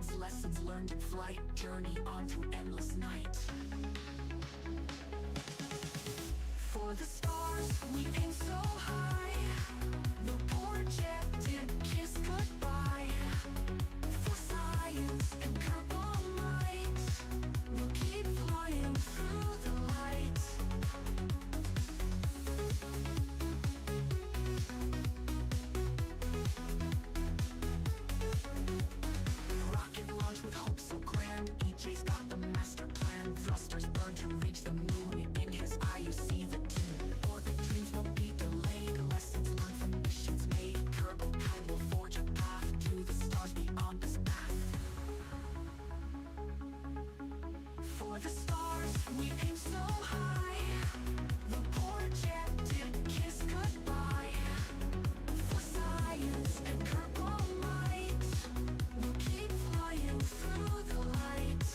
science lessons learned in flight, journey on to endless night. For the stars, we aim so high. The projected kiss goodbye. For science and purple light, we'll keep flying through the light. Rocket launch with hope so grand. EJ's got the master plan. Thrusters burn to reach the moon. In his eye you see the tune. Orbit dreams won't be delayed. Lessons learned from missions made. Kerbal Kind will forge a path to the stars beyond this path. For the stars, we aim so high. The projected kiss goodbye. For science and purple light, we'll keep flying through the light.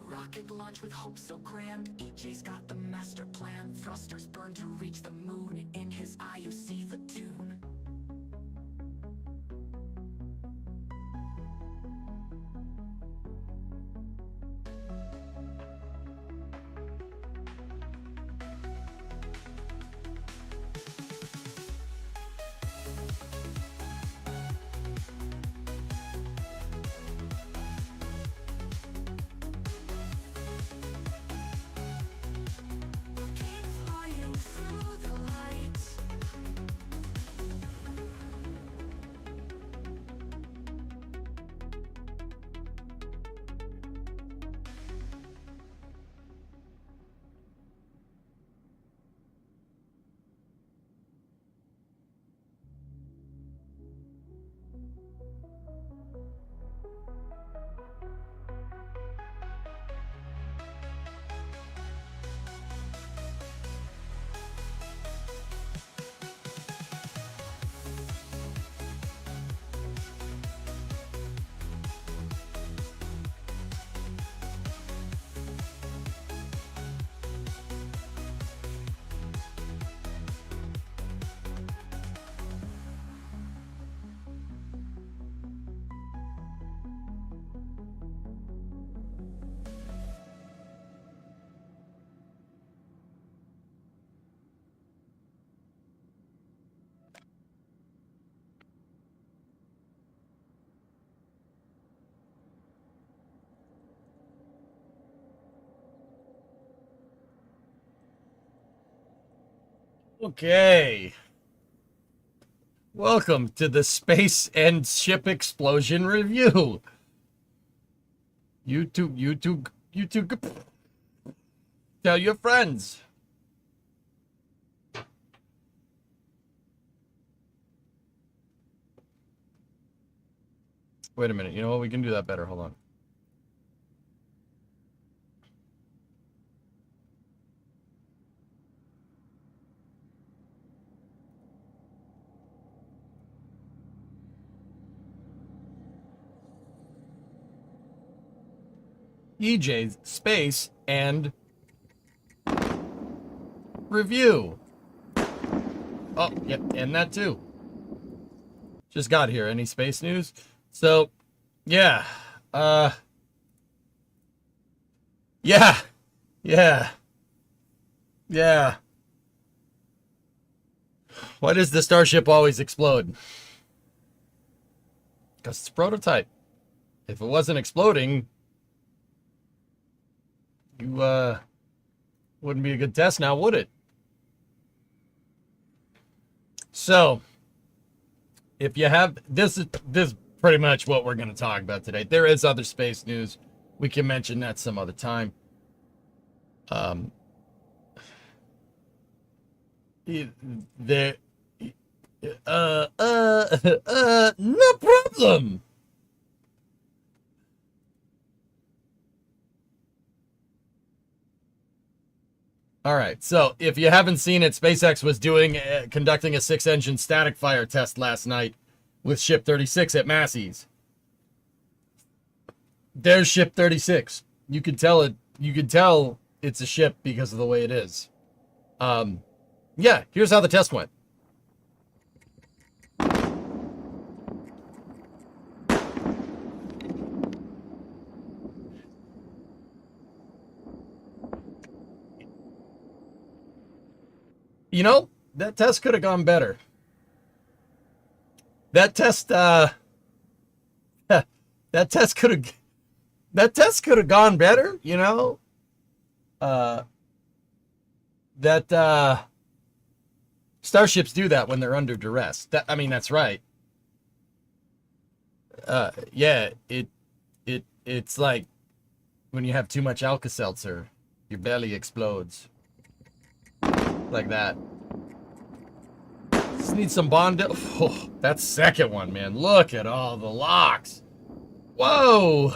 Rocket launch with hope so grand. EJ's got the master plan. Thrusters burn to reach the moon. In his eye you see the tune. Keep flying through the light. Okay. Welcome to the Space and Ship Explosion Review. YouTube. Tell your friends. Wait a minute. You know what? We can do that better. Hold on. EJ's Space and Review. Oh, yep, and that too. Just got here. Any space news? So, yeah. Yeah. Why does the starship always explode? Because it's a prototype. If it wasn't exploding, you wouldn't be a good test now, would it? So, if you have this is pretty much what we're going to talk about today. There is other space news. We can mention that some other time. No problem. All right. So if you haven't seen it, SpaceX was conducting a 6-engine static fire test last night with Ship 36 at Massey's. There's Ship 36. You could tell it. You could tell it's a ship because of the way it is. Yeah. Here's how the test went. You know, that test could have gone better. That test that test could have gone better, you know? Starships do that when they're under duress. That's right. Yeah, it's like when you have too much Alka-Seltzer, your belly explodes. Like that. Just need some bond. Oh, that second one, man. Look at all the locks. Whoa.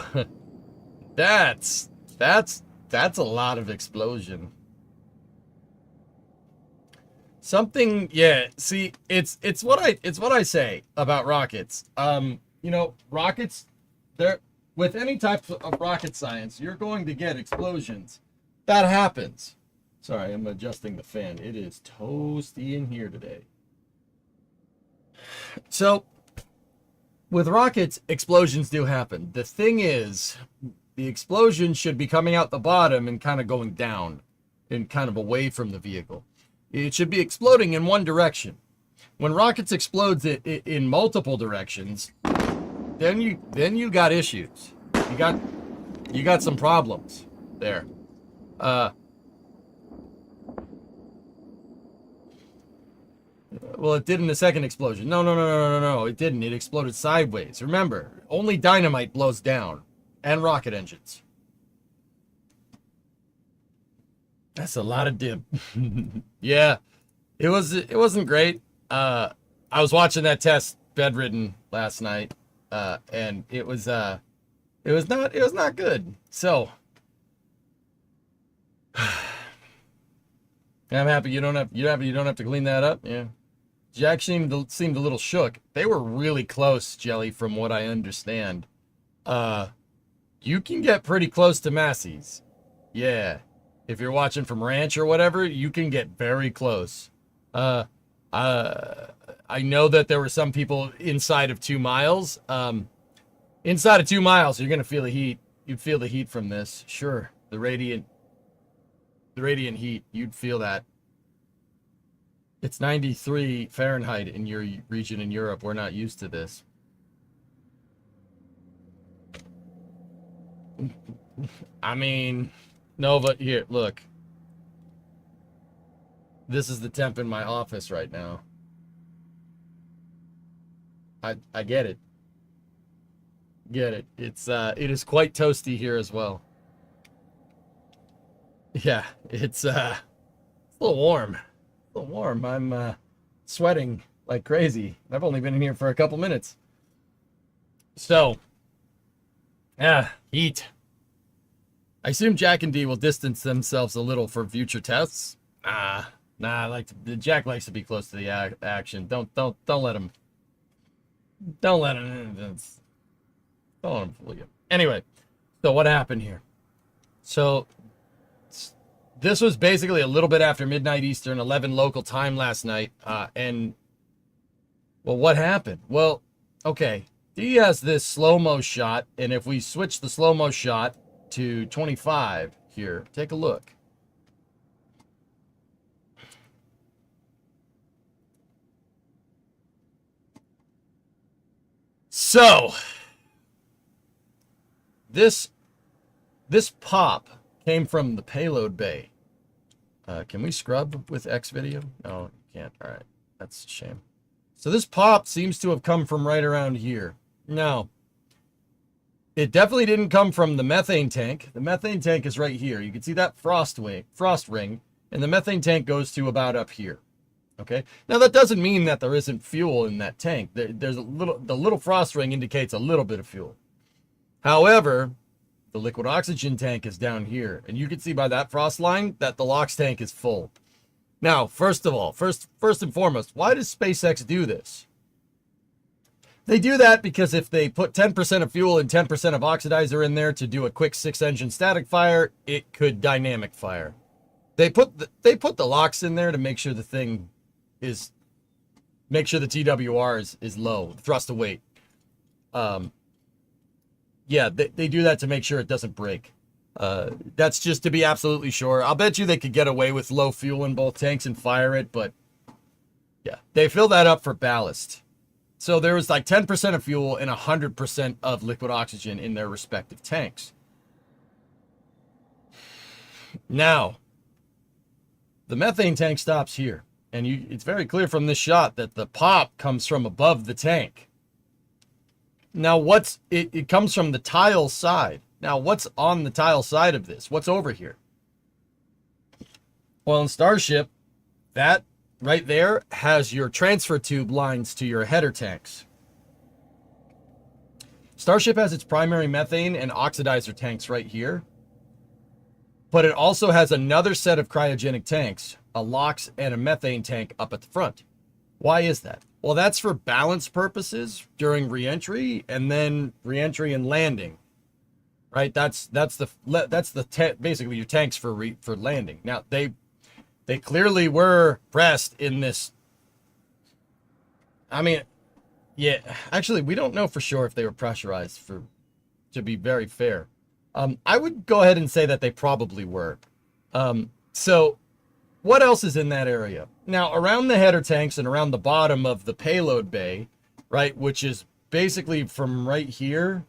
That's a lot of explosion. Something, yeah. See, it's what I say about rockets. You know, rockets, they're with any type of rocket science, you're going to get explosions. That happens. Sorry, I'm adjusting the fan. It is toasty in here today. So, with rockets, explosions do happen. The thing is, the explosion should be coming out the bottom and kind of going down and kind of away from the vehicle. It should be exploding in one direction. When rockets explode in multiple directions, then you got issues. You got some problems there. Well, it did in the second explosion. No. It didn't. It exploded sideways. Remember, only dynamite blows down, and rocket engines. That's a lot of dip. Yeah, it wasn't great. I was watching that test bedridden last night, and it was not good. So I'm happy you don't have to clean that up. Yeah. Jack seemed a little shook. They were really close, Jelly, from what I understand. You can get pretty close to Massey's. Yeah. If you're watching from Ranch or whatever, you can get very close. I know that there were some people inside of 2 miles. Inside of 2 miles, you're going to feel the heat. You'd feel the heat from this. Sure. The radiant heat, you'd feel that. It's 93 Fahrenheit in your region in Europe. We're not used to this. I mean, no, but here, look. This is the temp in my office right now. I get it. Get it. It is quite toasty here as well. Yeah, it's a little warm. A little warm. I'm sweating like crazy. I've only been in here for a couple minutes. So, yeah, heat. I assume Jack and D will distance themselves a little for future tests. Nah. Jack likes to be close to the action. Don't let him. Don't let him fool you. Anyway, so what happened here? So this was basically a little bit after midnight Eastern, 11 local time last night. And, well, what happened? Well, okay. D has this slow-mo shot, and if we switch the slow-mo shot to 25 here, take a look. So, this pop came from the payload bay. Can we scrub with X video? No, you can't. All right. That's a shame. So this pop seems to have come from right around here. No. It definitely didn't come from the methane tank. The methane tank is right here. You can see that frost ring, and the methane tank goes to about up here. Okay? Now that doesn't mean that there isn't fuel in that tank. The little frost ring indicates a little bit of fuel. However, The liquid oxygen tank is down here. And you can see by that frost line that the LOX tank is full. Now, first of all, first and foremost, why does SpaceX do this? They do that because if they put 10% of fuel and 10% of oxidizer in there to do a quick 6-engine static fire, it could dynamic fire. They put the LOX in there to make sure the thing is, make sure the TWR is low, thrust to weight. Yeah, they do that to make sure it doesn't break. That's just to be absolutely sure. I'll bet you they could get away with low fuel in both tanks and fire it, but yeah, they fill that up for ballast. So there was like 10% of fuel and 100% of liquid oxygen in their respective tanks. Now, the methane tank stops here. And it's very clear from this shot that the pop comes from above the tank. Now, it comes from the tile side. Now, what's on the tile side of this? What's over here? Well, in Starship, that right there has your transfer tube lines to your header tanks. Starship has its primary methane and oxidizer tanks right here. But it also has another set of cryogenic tanks, a LOX and a methane tank up at the front. Why is that? Well, that's for balance purposes during reentry and then reentry and landing. Right? That's basically your tanks for landing. Now, they clearly were pressed in this. I mean, yeah, actually, we don't know for sure if they were pressurized, to be very fair. I would go ahead and say that they probably were. So what else is in that area? Now, around the header tanks and around the bottom of the payload bay, right, which is basically from right here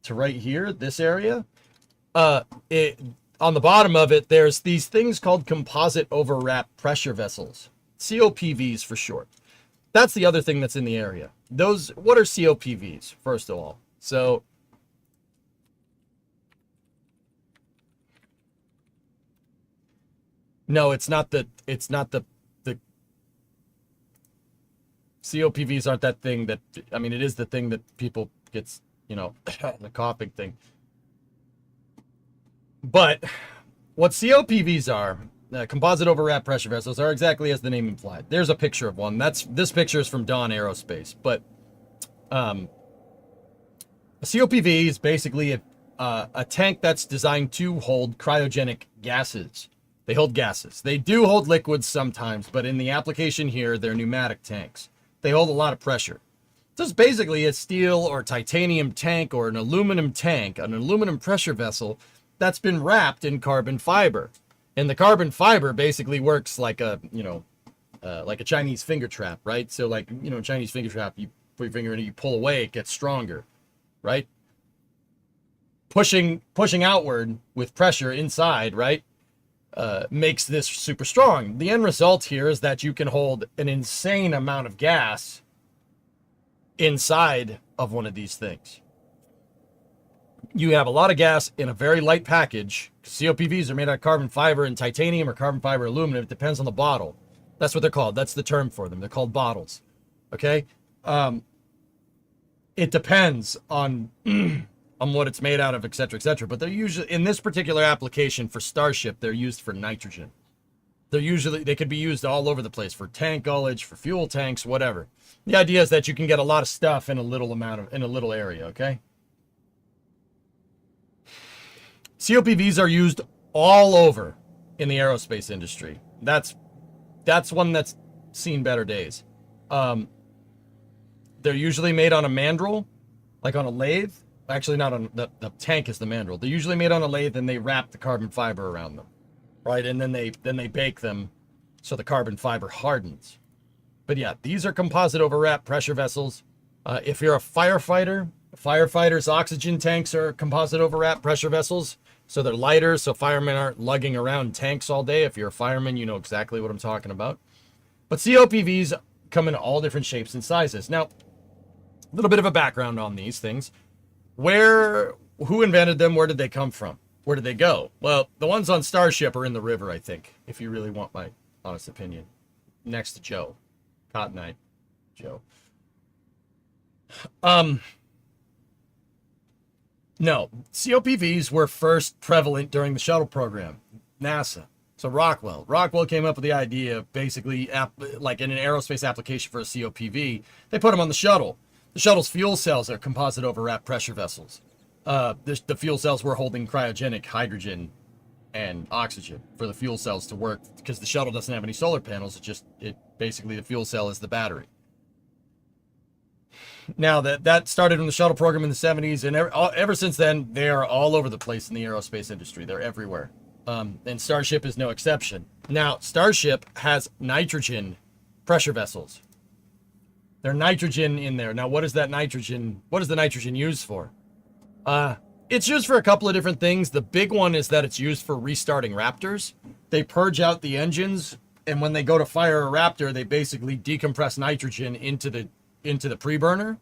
to right here, this area, on the bottom of it, there's these things called composite overwrap pressure vessels, COPVs for short. That's the other thing that's in the area. What are COPVs, first of all? So, no, it's not the COPVs aren't that thing that, I mean, it is the thing that people gets, the coughing thing. But what COPVs are, composite overwrap pressure vessels, are exactly as the name implied. There's a picture of one. This picture is from Dawn Aerospace. But a COPV is basically a tank that's designed to hold cryogenic gases. They hold gases. They do hold liquids sometimes, but in the application here, they're pneumatic tanks. They hold a lot of pressure. So it's basically a steel or titanium tank or an aluminum tank, an aluminum pressure vessel that's been wrapped in carbon fiber. And the carbon fiber basically works like a Chinese finger trap, right? So like, Chinese finger trap, you put your finger in it, you pull away, it gets stronger, right? Pushing outward with pressure inside, right? Makes this super strong. The end result here is that you can hold an insane amount of gas inside of one of these things. You have a lot of gas in a very light package. COPVs are made out of carbon fiber and titanium or carbon fiber aluminum. It depends on the bottle. That's what they're called. That's the term for them. They're called bottles. Okay? It depends on on what it's made out of, etc., etc. But they're usually, in this particular application for Starship, they're used for nitrogen. They could be used all over the place for tank ullage, for fuel tanks, whatever. The idea is that you can get a lot of stuff in a little area, okay? COPVs are used all over in the aerospace industry. That's one that's seen better days. They're usually made on a mandrel, like on a lathe. Actually, not on the tank is the mandrel. They're usually made on a lathe and they wrap the carbon fiber around them, right? And then they bake them so the carbon fiber hardens. But yeah, these are composite overwrap pressure vessels. If you're a firefighter, firefighters' oxygen tanks are composite overwrap pressure vessels. So they're lighter, so firemen aren't lugging around tanks all day. If you're a fireman, you know exactly what I'm talking about. But COPVs come in all different shapes and sizes. Now, a little bit of a background on these things. Who invented them? Where did they come from? Where did they go? Well, the ones on Starship are in the river, I think, if you really want my honest opinion. Next to Joe. Cotton Eye Joe. No, COPVs were first prevalent during the shuttle program, NASA. So Rockwell came up with the idea, basically, like in an aerospace application for a COPV. They put them on the shuttle. The shuttle's fuel cells are composite overwrap pressure vessels. The fuel cells were holding cryogenic hydrogen and oxygen for the fuel cells to work, because the shuttle doesn't have any solar panels. It basically, the fuel cell is the battery. Now that started in the shuttle program in the 70s, and ever since then, they are all over the place in the aerospace industry. They're everywhere. And Starship is no exception. Now, Starship has nitrogen pressure vessels. There's nitrogen in there. Now, what is the nitrogen used for? It's used for a couple of different things. The big one is that it's used for restarting Raptors. They purge out the engines, and when they go to fire a Raptor, they basically decompress nitrogen into the preburner,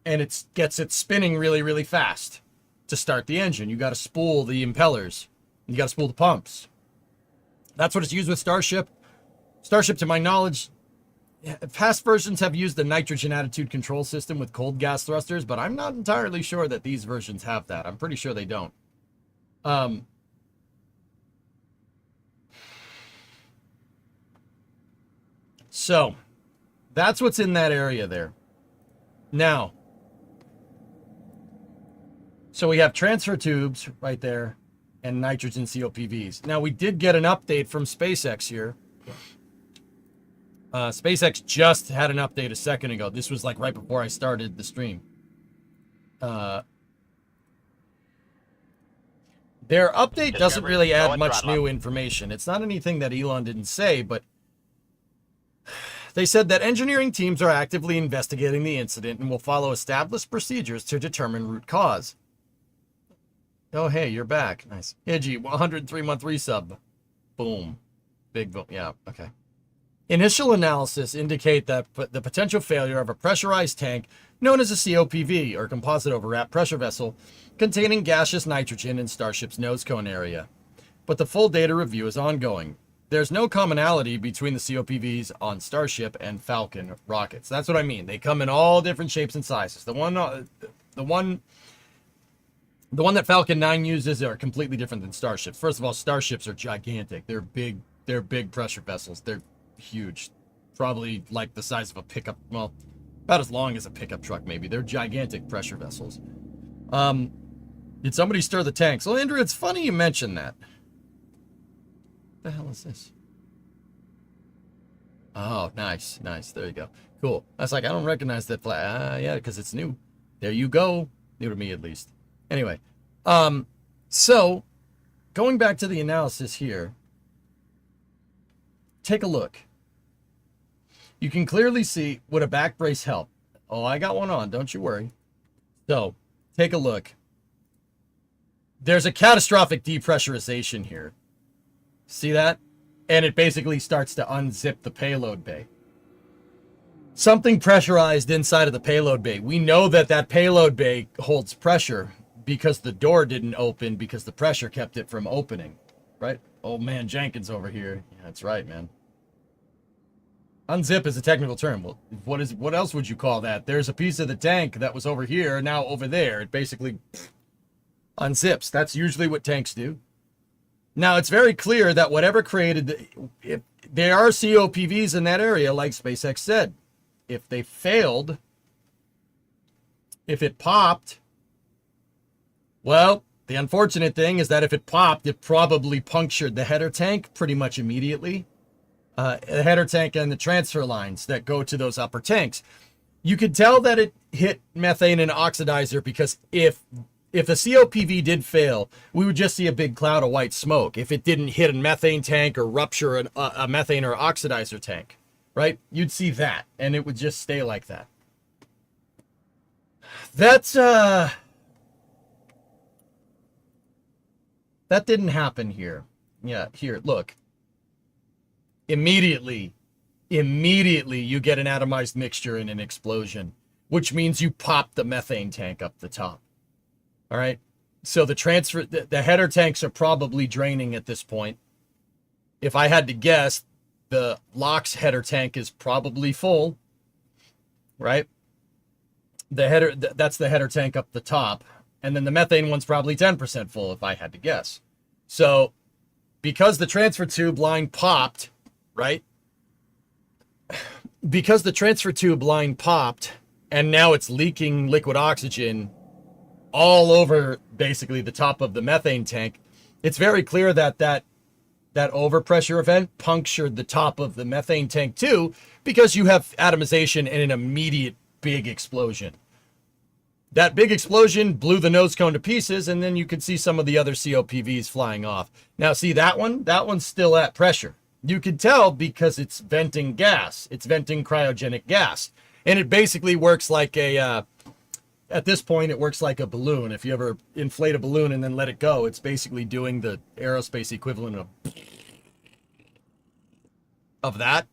and it gets it spinning really, really fast to start the engine. You got to spool the impellers. You got to spool the pumps. That's what it's used with Starship. Starship, to my knowledge, past versions have used the nitrogen attitude control system with cold gas thrusters, but I'm not entirely sure that these versions have that. I'm pretty sure they don't. So that's what's in that area there. Now, so we have transfer tubes right there and nitrogen COPVs. Now, we did get an update from SpaceX here. SpaceX just had an update a second ago. This was like right before I started the stream. Their update doesn't really add much new information. It's not anything that Elon didn't say, but they said that engineering teams are actively investigating the incident and will follow established procedures to determine root cause. Oh, hey, you're back. Nice. Iggy, 103-month resub. Boom. Big boom. Yeah, okay. Initial analysis indicate that the potential failure of a pressurized tank known as a COPV, or composite overwrap pressure vessel, containing gaseous nitrogen in Starship's nose cone area. But the full data review is ongoing. There's no commonality between the COPVs on Starship and Falcon rockets. That's what I mean. They come in all different shapes and sizes. The one that Falcon 9 uses are completely different than Starships. First of all, Starships are gigantic. They're big pressure vessels. They're huge. Probably like the size of a pickup, well, about as long as a pickup truck maybe. They're gigantic pressure vessels. Did somebody stir the tanks? Well, Andrew, it's funny you mentioned that. What the hell is this? Oh, nice. There you go. Cool. I was like, I don't recognize that flag. Yeah, because it's new. There you go. New to me, at least. Anyway, so going back to the analysis here, take a look. You can clearly see, would a back brace help? Oh, I got one on, don't you worry. So, take a look. There's a catastrophic depressurization here. See that? And it basically starts to unzip the payload bay. Something pressurized inside of the payload bay. We know that payload bay holds pressure because the door didn't open because the pressure kept it from opening, right? Oh man, Jenkins over here. Yeah, that's right, man. Unzip is a technical term. Well, what else would you call that? There's a piece of the tank that was over here, now over there. It basically unzips. That's usually what tanks do. Now, it's very clear that whatever created if there are COPVs in that area, like SpaceX said. If they failed, if it popped, well, the unfortunate thing is that if it popped, it probably punctured the header tank pretty much immediately. The header tank and the transfer lines that go to those upper tanks. You could tell that it hit methane and oxidizer because if the COPV did fail, we would just see a big cloud of white smoke. If it didn't hit a methane tank or rupture a methane or oxidizer tank, right? You'd see that, and it would just stay like that. That didn't happen here. Yeah, here, look. Immediately you get an atomized mixture in an explosion, which means you pop the methane tank up the top. All right? So the header tanks are probably draining at this point. If I had to guess, the LOX header tank is probably full, right? That's the header tank up the top. And then the methane one's probably 10% full, if I had to guess. So because the transfer tube line popped, right? Because the transfer tube line popped, and now it's leaking liquid oxygen all over basically the top of the methane tank, it's very clear that that overpressure event punctured the top of the methane tank too, because you have atomization and an immediate big explosion. That big explosion blew the nose cone to pieces, and then you could see some of the other COPVs flying off. Now, see that one? That one's still at pressure. You could tell because it's venting gas. It's venting cryogenic gas. And it basically works like a, at this point, it works like a balloon. If you ever inflate a balloon and then let it go, it's basically doing the aerospace equivalent of that.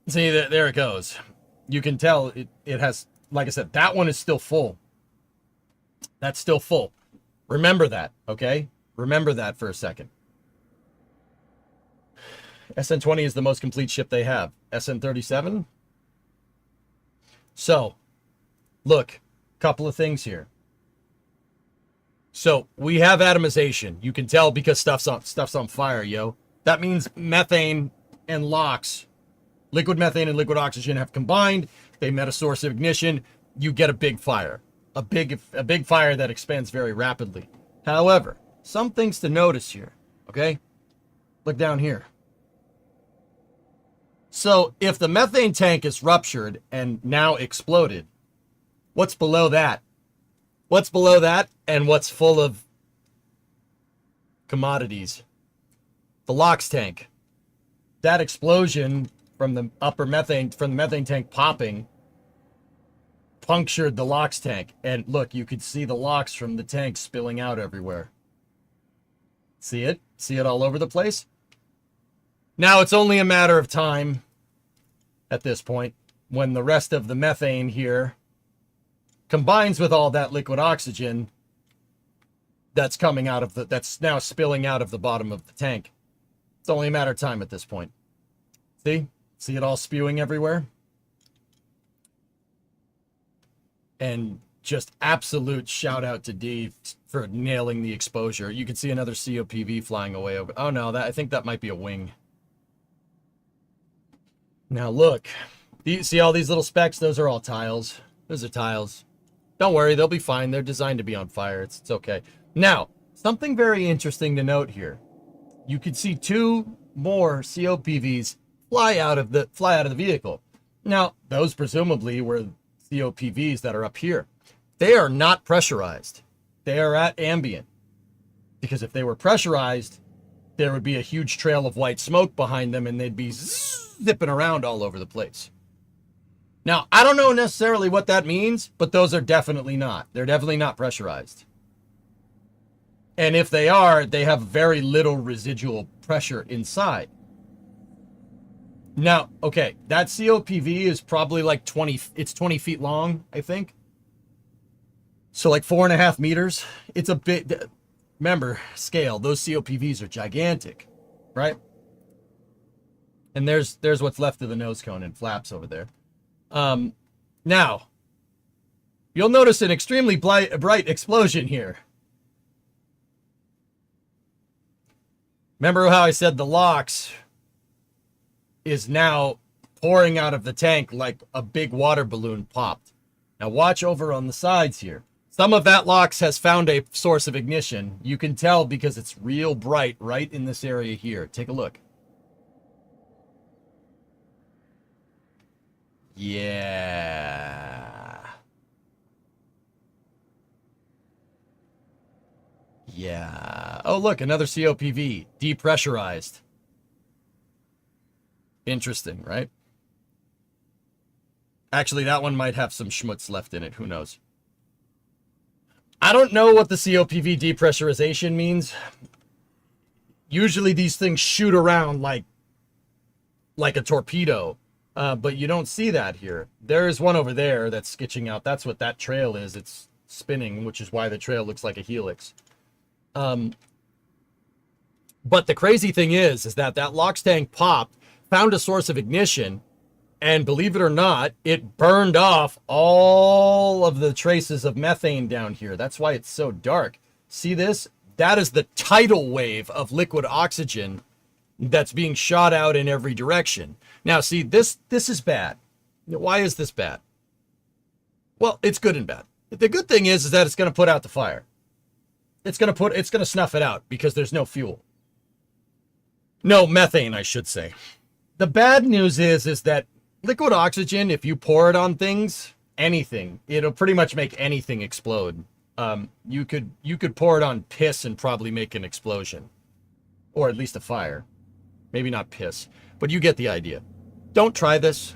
See, there it goes. You can tell it has, like I said, that one is still full. That's still full. Remember that, okay? Remember that for a second. SN20 is the most complete ship they have. SN37? So, look, couple of things here. So, we have atomization. You can tell because stuff's on fire, yo. That means methane and LOX, liquid methane and liquid oxygen, have combined. They met a source of ignition. You get a big fire. A big fire that expands very rapidly. However, some things to notice here, okay? Look down here. So if the methane tank is ruptured and now exploded, what's below that? What's below that and what's full of commodities? The LOX tank. That explosion from the methane tank popping punctured the LOX tank. And look, you could see the LOX from the tank spilling out everywhere. See it? See it all over the place? Now it's only a matter of time at this point when the rest of the methane here combines with all that liquid oxygen that's coming out of that's now spilling out of the bottom of the tank. It's only a matter of time at this point. See? See it all spewing everywhere? And just absolute shout out to D for nailing the exposure. You can see another COPV flying away over. Oh no, I think that might be a wing. Now look, you see all these little specks? Those are all tiles. Those are tiles. Don't worry, they'll be fine. They're designed to be on fire. It's okay. Now, something very interesting to note here. You could see two more COPVs fly out of the vehicle. Now, those presumably were COPVs that are up here. They are not pressurized. They are at ambient. Because if they were pressurized, there would be a huge trail of white smoke behind them and they'd be zipping around all over the place. Now, I don't know necessarily what that means, but those are definitely not. They're definitely not pressurized. And if they are, they have very little residual pressure inside. Now, okay, that COPV is probably like 20 feet long, I think. So like 4.5 meters. It's a bit, remember, scale, those COPVs are gigantic, right? And there's what's left of the nose cone and flaps over there. Now, you'll notice an extremely bright explosion here. Remember how I said the LOX is now pouring out of the tank like a big water balloon popped. Now watch over on the sides here. Some of that LOX has found a source of ignition. You can tell because it's real bright right in this area here. Take a look. Yeah. Yeah. Oh, look, another COPV. Depressurized. Interesting, right? Actually, that one might have some schmutz left in it. Who knows? I don't know what the COPV depressurization means. Usually these things shoot around like a torpedo. But you don't see that here. There is one over there that's sketching out. That's what that trail is. It's spinning, which is why the trail looks like a helix. But the crazy thing is that LOX tank popped, found a source of ignition, And believe it or not, it burned off all of the traces of methane down here. That's why it's so dark. See this? That is the tidal wave of liquid oxygen that's being shot out in every direction. Now, see, this is bad. Why is this bad? Well, it's good and bad. The good thing is that it's going to put out the fire. It's going to snuff it out because there's no fuel. No methane, I should say. The bad news is that liquid oxygen, if you pour it on things, anything, it'll pretty much make anything explode. You could pour it on piss and probably make an explosion, or at least a fire. Maybe not piss, but you get the idea. Don't try this.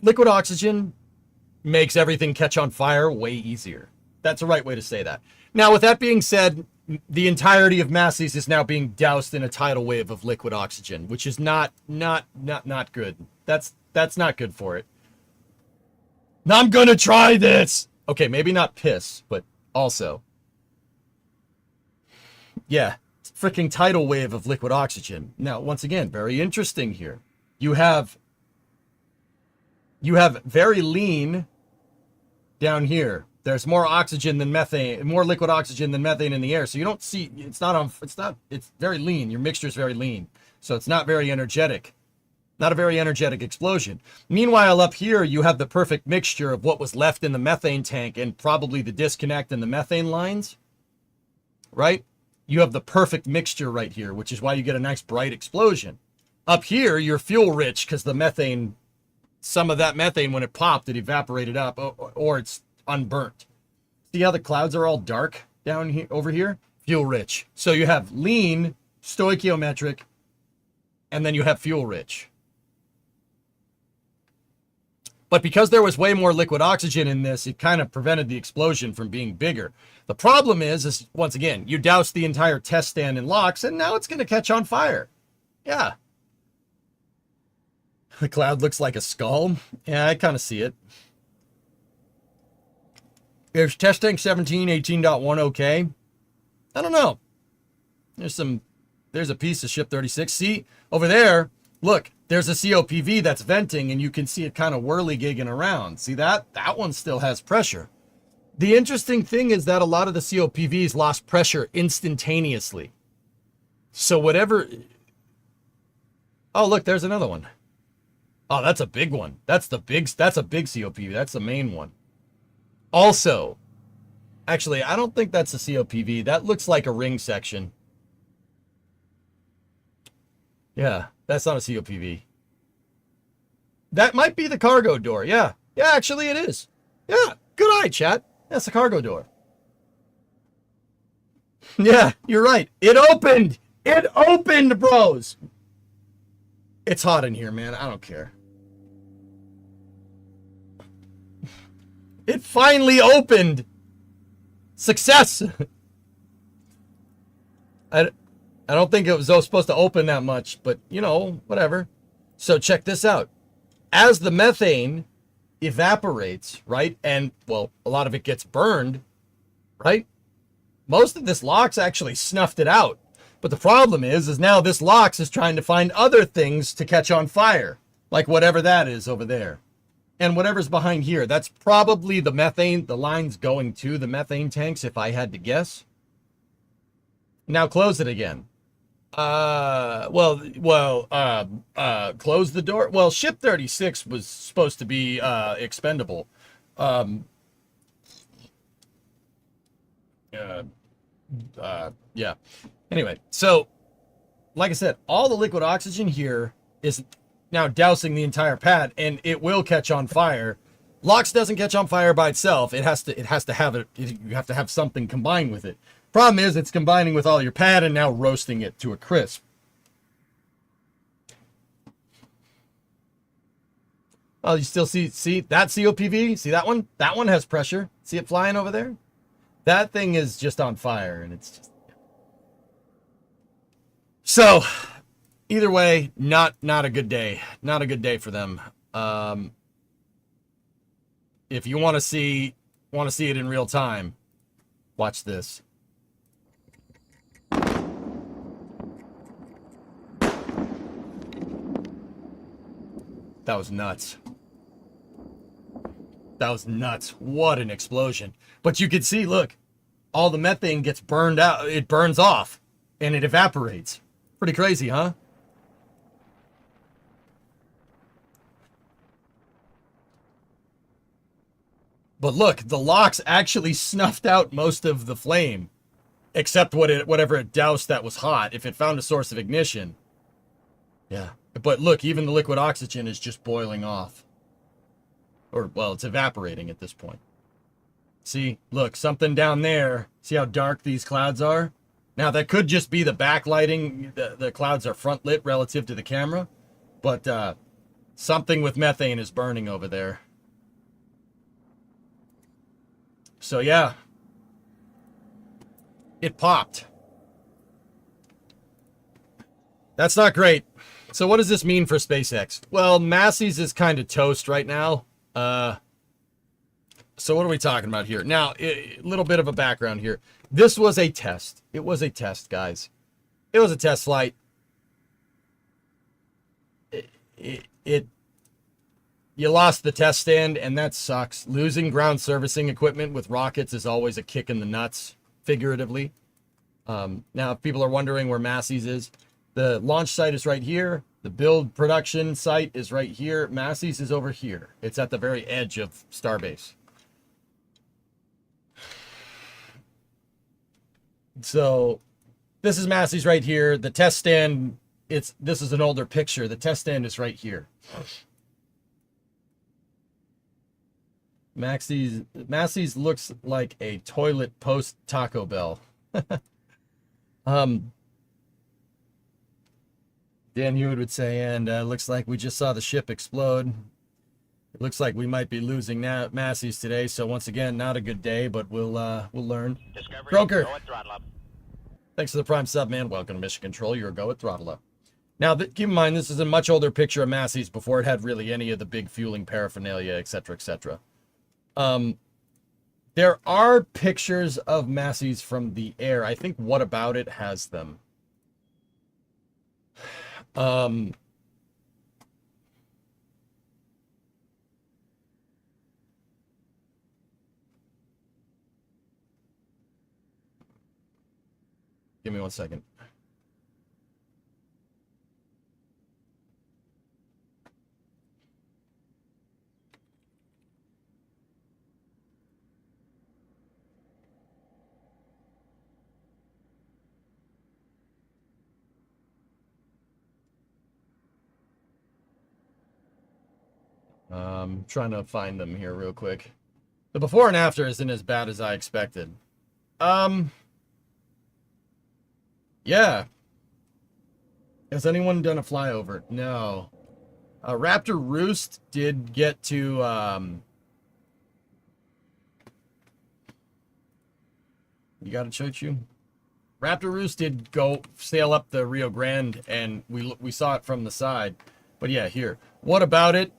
Liquid oxygen makes everything catch on fire way easier. That's the right way to say that. Now, with that being said, the entirety of Massey's is now being doused in a tidal wave of liquid oxygen, which is not good. That's not good for it. Now I'm gonna try this. Okay, maybe not piss, but also. Yeah, freaking tidal wave of liquid oxygen. Now, once again, very interesting here. You have very lean down here. There's more oxygen than methane, more liquid oxygen than methane in the air. So you don't see, it's very lean. Your mixture is very lean. So it's not very energetic. Not a very energetic explosion. Meanwhile, up here, you have the perfect mixture of what was left in the methane tank and probably the disconnect in the methane lines, right? You have the perfect mixture right here, which is why you get a nice bright explosion. Up here, you're fuel rich because the methane, some of that methane, when it popped, it evaporated up, or it's unburnt. See how the clouds are all dark down here, over here? Fuel rich. So you have lean, stoichiometric, and then you have fuel rich. But because there was way more liquid oxygen in this, it kind of prevented the explosion from being bigger. The problem is once again, you douse the entire test stand in LOX, and now it's going to catch on fire. Yeah. The cloud looks like a skull. Yeah, I kind of see it. Is test tank 17, 18.1 okay? I don't know. There's a piece of ship 36. See, over there, look, there's a COPV that's venting, and you can see it kind of whirly-gigging around. See that? That one still has pressure. The interesting thing is that a lot of the COPVs lost pressure instantaneously. So whatever... Oh, look, there's another one. Oh, that's a big one. That's a big COPV. That's the main one. Also, actually, I don't think that's a COPV. That looks like a ring section. Yeah, that's not a COPV. That might be the cargo door. Yeah. Yeah, actually it is. Yeah, good eye, chat. That's the cargo door. Yeah, you're right. It opened. It opened, bros. It's hot in here, man. I don't care. It finally opened. Success. I don't think it was supposed to open that much, but you know, whatever. So check this out. As the methane evaporates, right? And well, a lot of it gets burned, right? Most of this LOX actually snuffed it out. But the problem is now this LOX is trying to find other things to catch on fire, like whatever that is over there. And whatever's behind here, that's probably the methane, the lines going to the methane tanks, if I had to guess. Now close it again. Close the door. Well, ship 36 was supposed to be expendable. Yeah. Anyway, so like I said, all the liquid oxygen here is now dousing the entire pad, and it will catch on fire. LOX doesn't catch on fire by itself. It has to have it. You have to have something combined with it. Problem is, it's combining with all your pad and now roasting it to a crisp. Oh, you still see that COPV? See that one? That one has pressure. See it flying over there? That thing is just on fire, and it's just... So, either way, not a good day. Not a good day for them. If you want to see it in real time, watch this. That was nuts. That was nuts. What an explosion. But you could see, look, all the methane gets burned out. It burns off and it evaporates. Pretty crazy, huh? But look, the LOX actually snuffed out most of the flame, except whatever it doused that was hot, if it found a source of ignition. Yeah. But look, even the liquid oxygen is just boiling off. Or, well, it's evaporating at this point. See, look, something down there. See how dark these clouds are? Now, that could just be the backlighting. The clouds are front lit relative to the camera. But something with methane is burning over there. So, yeah. It popped. That's not great. So what does this mean for SpaceX? Well, Massey's is kind of toast right now. So what are we talking about here? Now, a little bit of a background here. This was a test. It was a test, guys. It was a test flight. You lost the test stand, and that sucks. Losing ground servicing equipment with rockets is always a kick in the nuts, figuratively. Now, if people are wondering where Massey's is, the launch site is right here. The build production site is right here. Massey's is over here. It's at the very edge of Starbase. So this is Massey's right here. The test stand, this is an older picture. The test stand is right here. Massey's looks like a toilet post Taco Bell. Dan Hewitt would say, and looks like we just saw the ship explode. It looks like we might be losing Massey's today. So once again, not a good day, but we'll learn. Discovery, Broker, go at throttle up. thanks for the prime sub, man. Welcome to Mission Control. You're a go at throttle up. Now, keep in mind, this is a much older picture of Massey's before it had really any of the big fueling paraphernalia, etc., etc. There are pictures of Massey's from the air. I think What About It has them. Give me 1 second. Trying to find them here real quick. The before and after isn't as bad as I expected. Yeah. Has anyone done a flyover? No. Raptor Roost did get to, you got it, Chochu? Raptor Roost did go sail up the Rio Grande, and we saw it from the side. But yeah, here. What About It?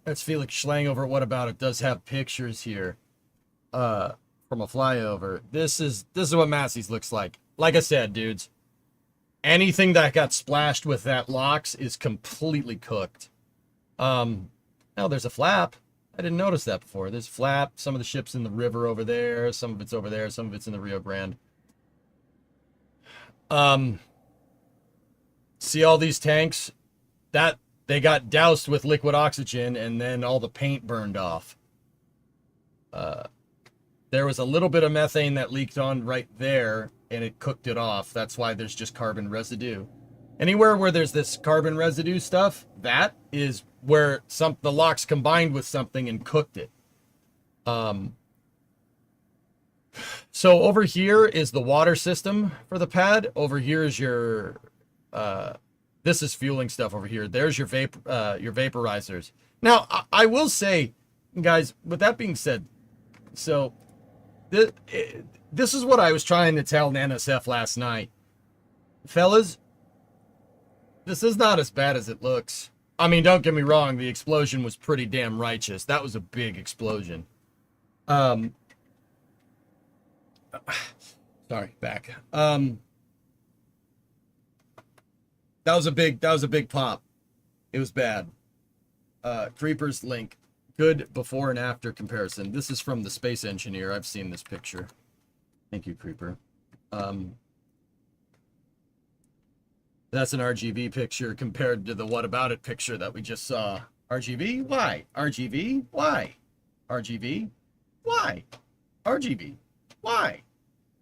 That's Felix Schlang over at What About It. Does have pictures here from a flyover. This is what Massey's looks like. Like I said, dudes, anything that got splashed with that LOX is completely cooked. Oh, there's a flap. I didn't notice that before. There's flap. Some of the ship's in the river over there. Some of it's over there. Some of it's in the Rio Grande. See all these tanks? That they got doused with liquid oxygen, and then all the paint burned off. There was a little bit of methane that leaked on right there, and it cooked it off. That's why there's just carbon residue. Anywhere where there's this carbon residue stuff, that is where the LOX combined with something and cooked it. So over here is the water system for the pad. Over here is your this is fueling stuff over here. There's your vaporizers. Now, I will say, guys, with that being said, so this is what I was trying to tell NSF last night. Fellas, this is not as bad as it looks. I mean, don't get me wrong, the explosion was pretty damn righteous. That was a big explosion. Sorry, back. That was a big pop. It was bad. Creeper's link. Good before and after comparison. This is from the Space Engineer. I've seen this picture. Thank you, Creeper. That's an RGB picture compared to the What About It picture that we just saw. RGB? Why? RGB? Why? RGB? Why? RGB? Why?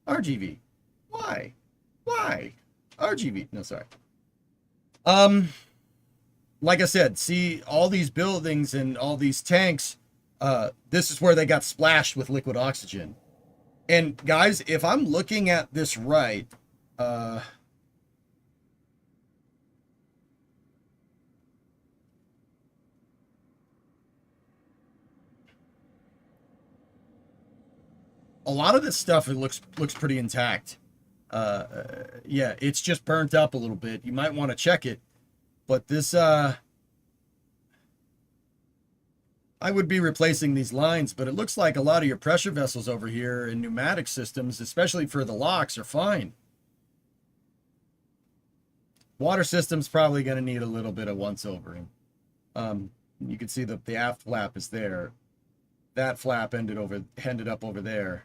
RGB? Why? Why? RGB? No, sorry. Like I said, see all these buildings and all these tanks, this is where they got splashed with liquid oxygen. And guys, if I'm looking at this right, a lot of this stuff, it looks pretty intact. Yeah, it's just burnt up a little bit. You might want to check it. But this, I would be replacing these lines, but it looks like a lot of your pressure vessels over here and pneumatic systems, especially for the locks, are fine. Water system's probably going to need a little bit of once-overing. You can see the aft flap is there. That flap ended up over there,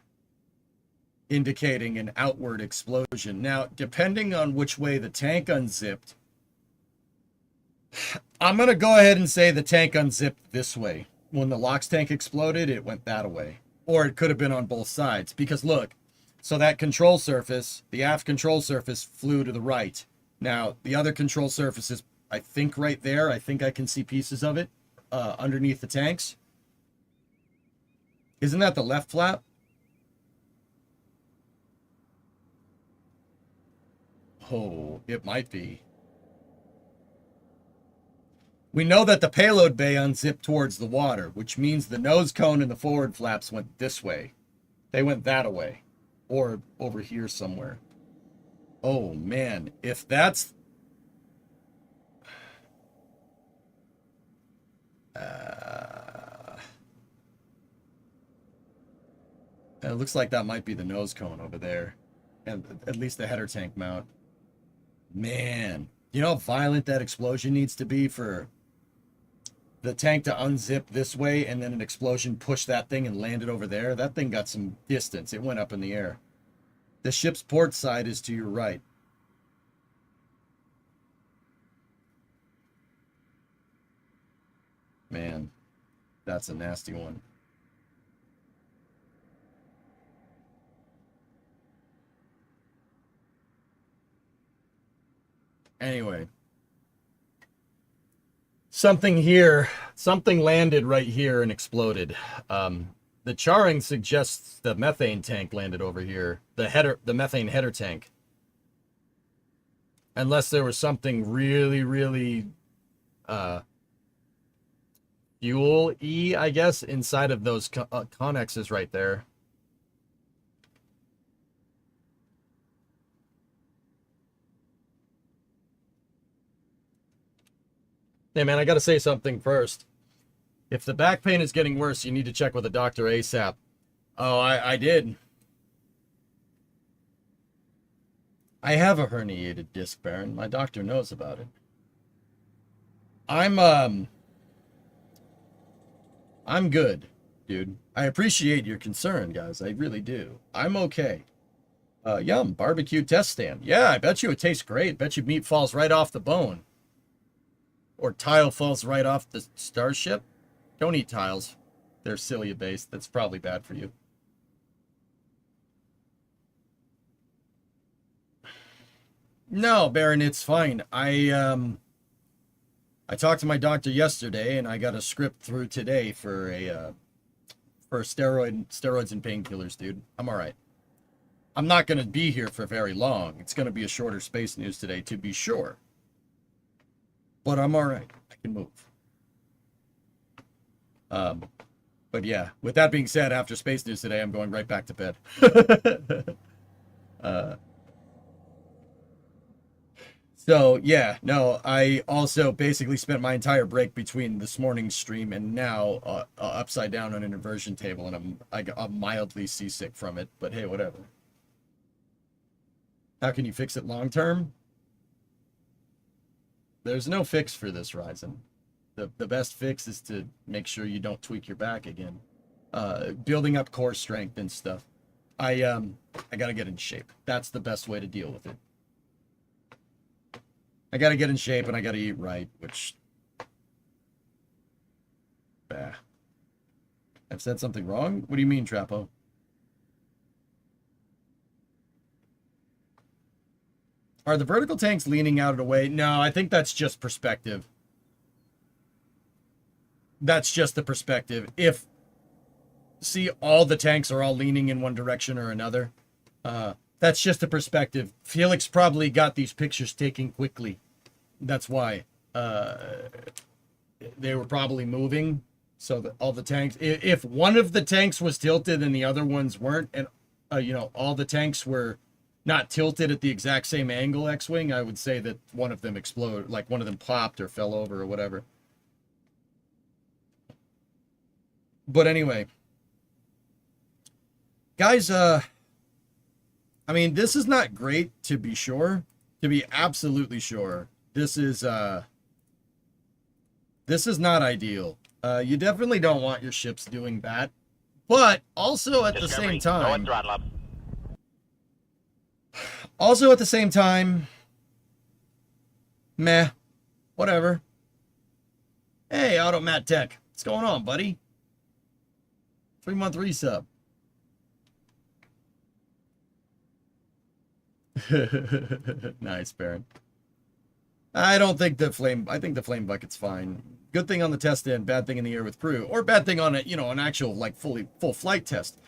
indicating an outward explosion. Now, depending on which way the tank unzipped, I'm going to go ahead and say the tank unzipped this way. When the LOX tank exploded, it went that way. Or it could have been on both sides. Because look, so that control surface, the aft control surface flew to the right. Now, the other control surface is, I think, right there. I think I can see pieces of it underneath the tanks. Isn't that the left flap? Oh, it might be. We know that the payload bay unzipped towards the water, which means the nose cone and the forward flaps went this way. They went that way. Or over here somewhere. Oh, man. If that's... it looks like that might be the nose cone over there. And at least the header tank mount. Man. You know how violent that explosion needs to be for the tank to unzip this way and then an explosion pushed that thing and landed over there? That thing got some distance. It went up in the air. The ship's port side is to your right. Man, that's a nasty one. Anyway. Something landed right here and exploded. The charring suggests the methane tank landed over here. The methane header tank. Unless there was something really, really fuel-y, I guess, inside of those connexes right there. Hey, man, I got to say something first. If the back pain is getting worse, you need to check with a doctor ASAP. Oh, I did. I have a herniated disc, Baron. My doctor knows about it. I'm good, dude. I appreciate your concern, guys. I really do. I'm okay. Yum, barbecue test stand. Yeah, I bet you it tastes great. Bet you meat falls right off the bone. Or tile falls right off the starship. Don't eat tiles. They're cilia-based. That's probably bad for you. No, Baron, it's fine. I talked to my doctor yesterday, and I got a script through today for steroids and painkillers, dude. I'm all right. I'm not going to be here for very long. It's going to be a shorter space news today, to be sure. But I'm all right. I can move. But yeah, with that being said, after space news today, I'm going right back to bed. So yeah, no, I also basically spent my entire break between this morning's stream and now upside down on an inversion table, and I'm mildly seasick from it. But hey, whatever. How can you fix it long term? There's no fix for this, Ryzen. The best fix is to make sure you don't tweak your back again. Building up core strength and stuff. I gotta get in shape. That's the best way to deal with it. I gotta get in shape and I gotta eat right, which... Bah. I've said something wrong? What do you mean, Trapo? Are the vertical tanks leaning out of the way? No, I think that's just perspective. That's just the perspective. If, see, all the tanks are all leaning in one direction or another, that's just a perspective. Felix probably got these pictures taken quickly. That's why. They were probably moving, so that all the tanks... If one of the tanks was tilted and the other ones weren't, and, you know, all the tanks were not tilted at the exact same angle, X-Wing, I would say that one of them exploded, like one of them popped or fell over or whatever. But anyway, guys, I mean, this is not great, to be sure, to be absolutely sure. This is not ideal. You definitely don't want your ships doing that, but also at the same time, meh, whatever. Hey, Automat Tech, what's going on, buddy? 3-month resub. Nice, Baron. I think the flame bucket's fine. Good thing on the test end, bad thing in the air with crew, or bad thing on a, you know, an actual like full flight test.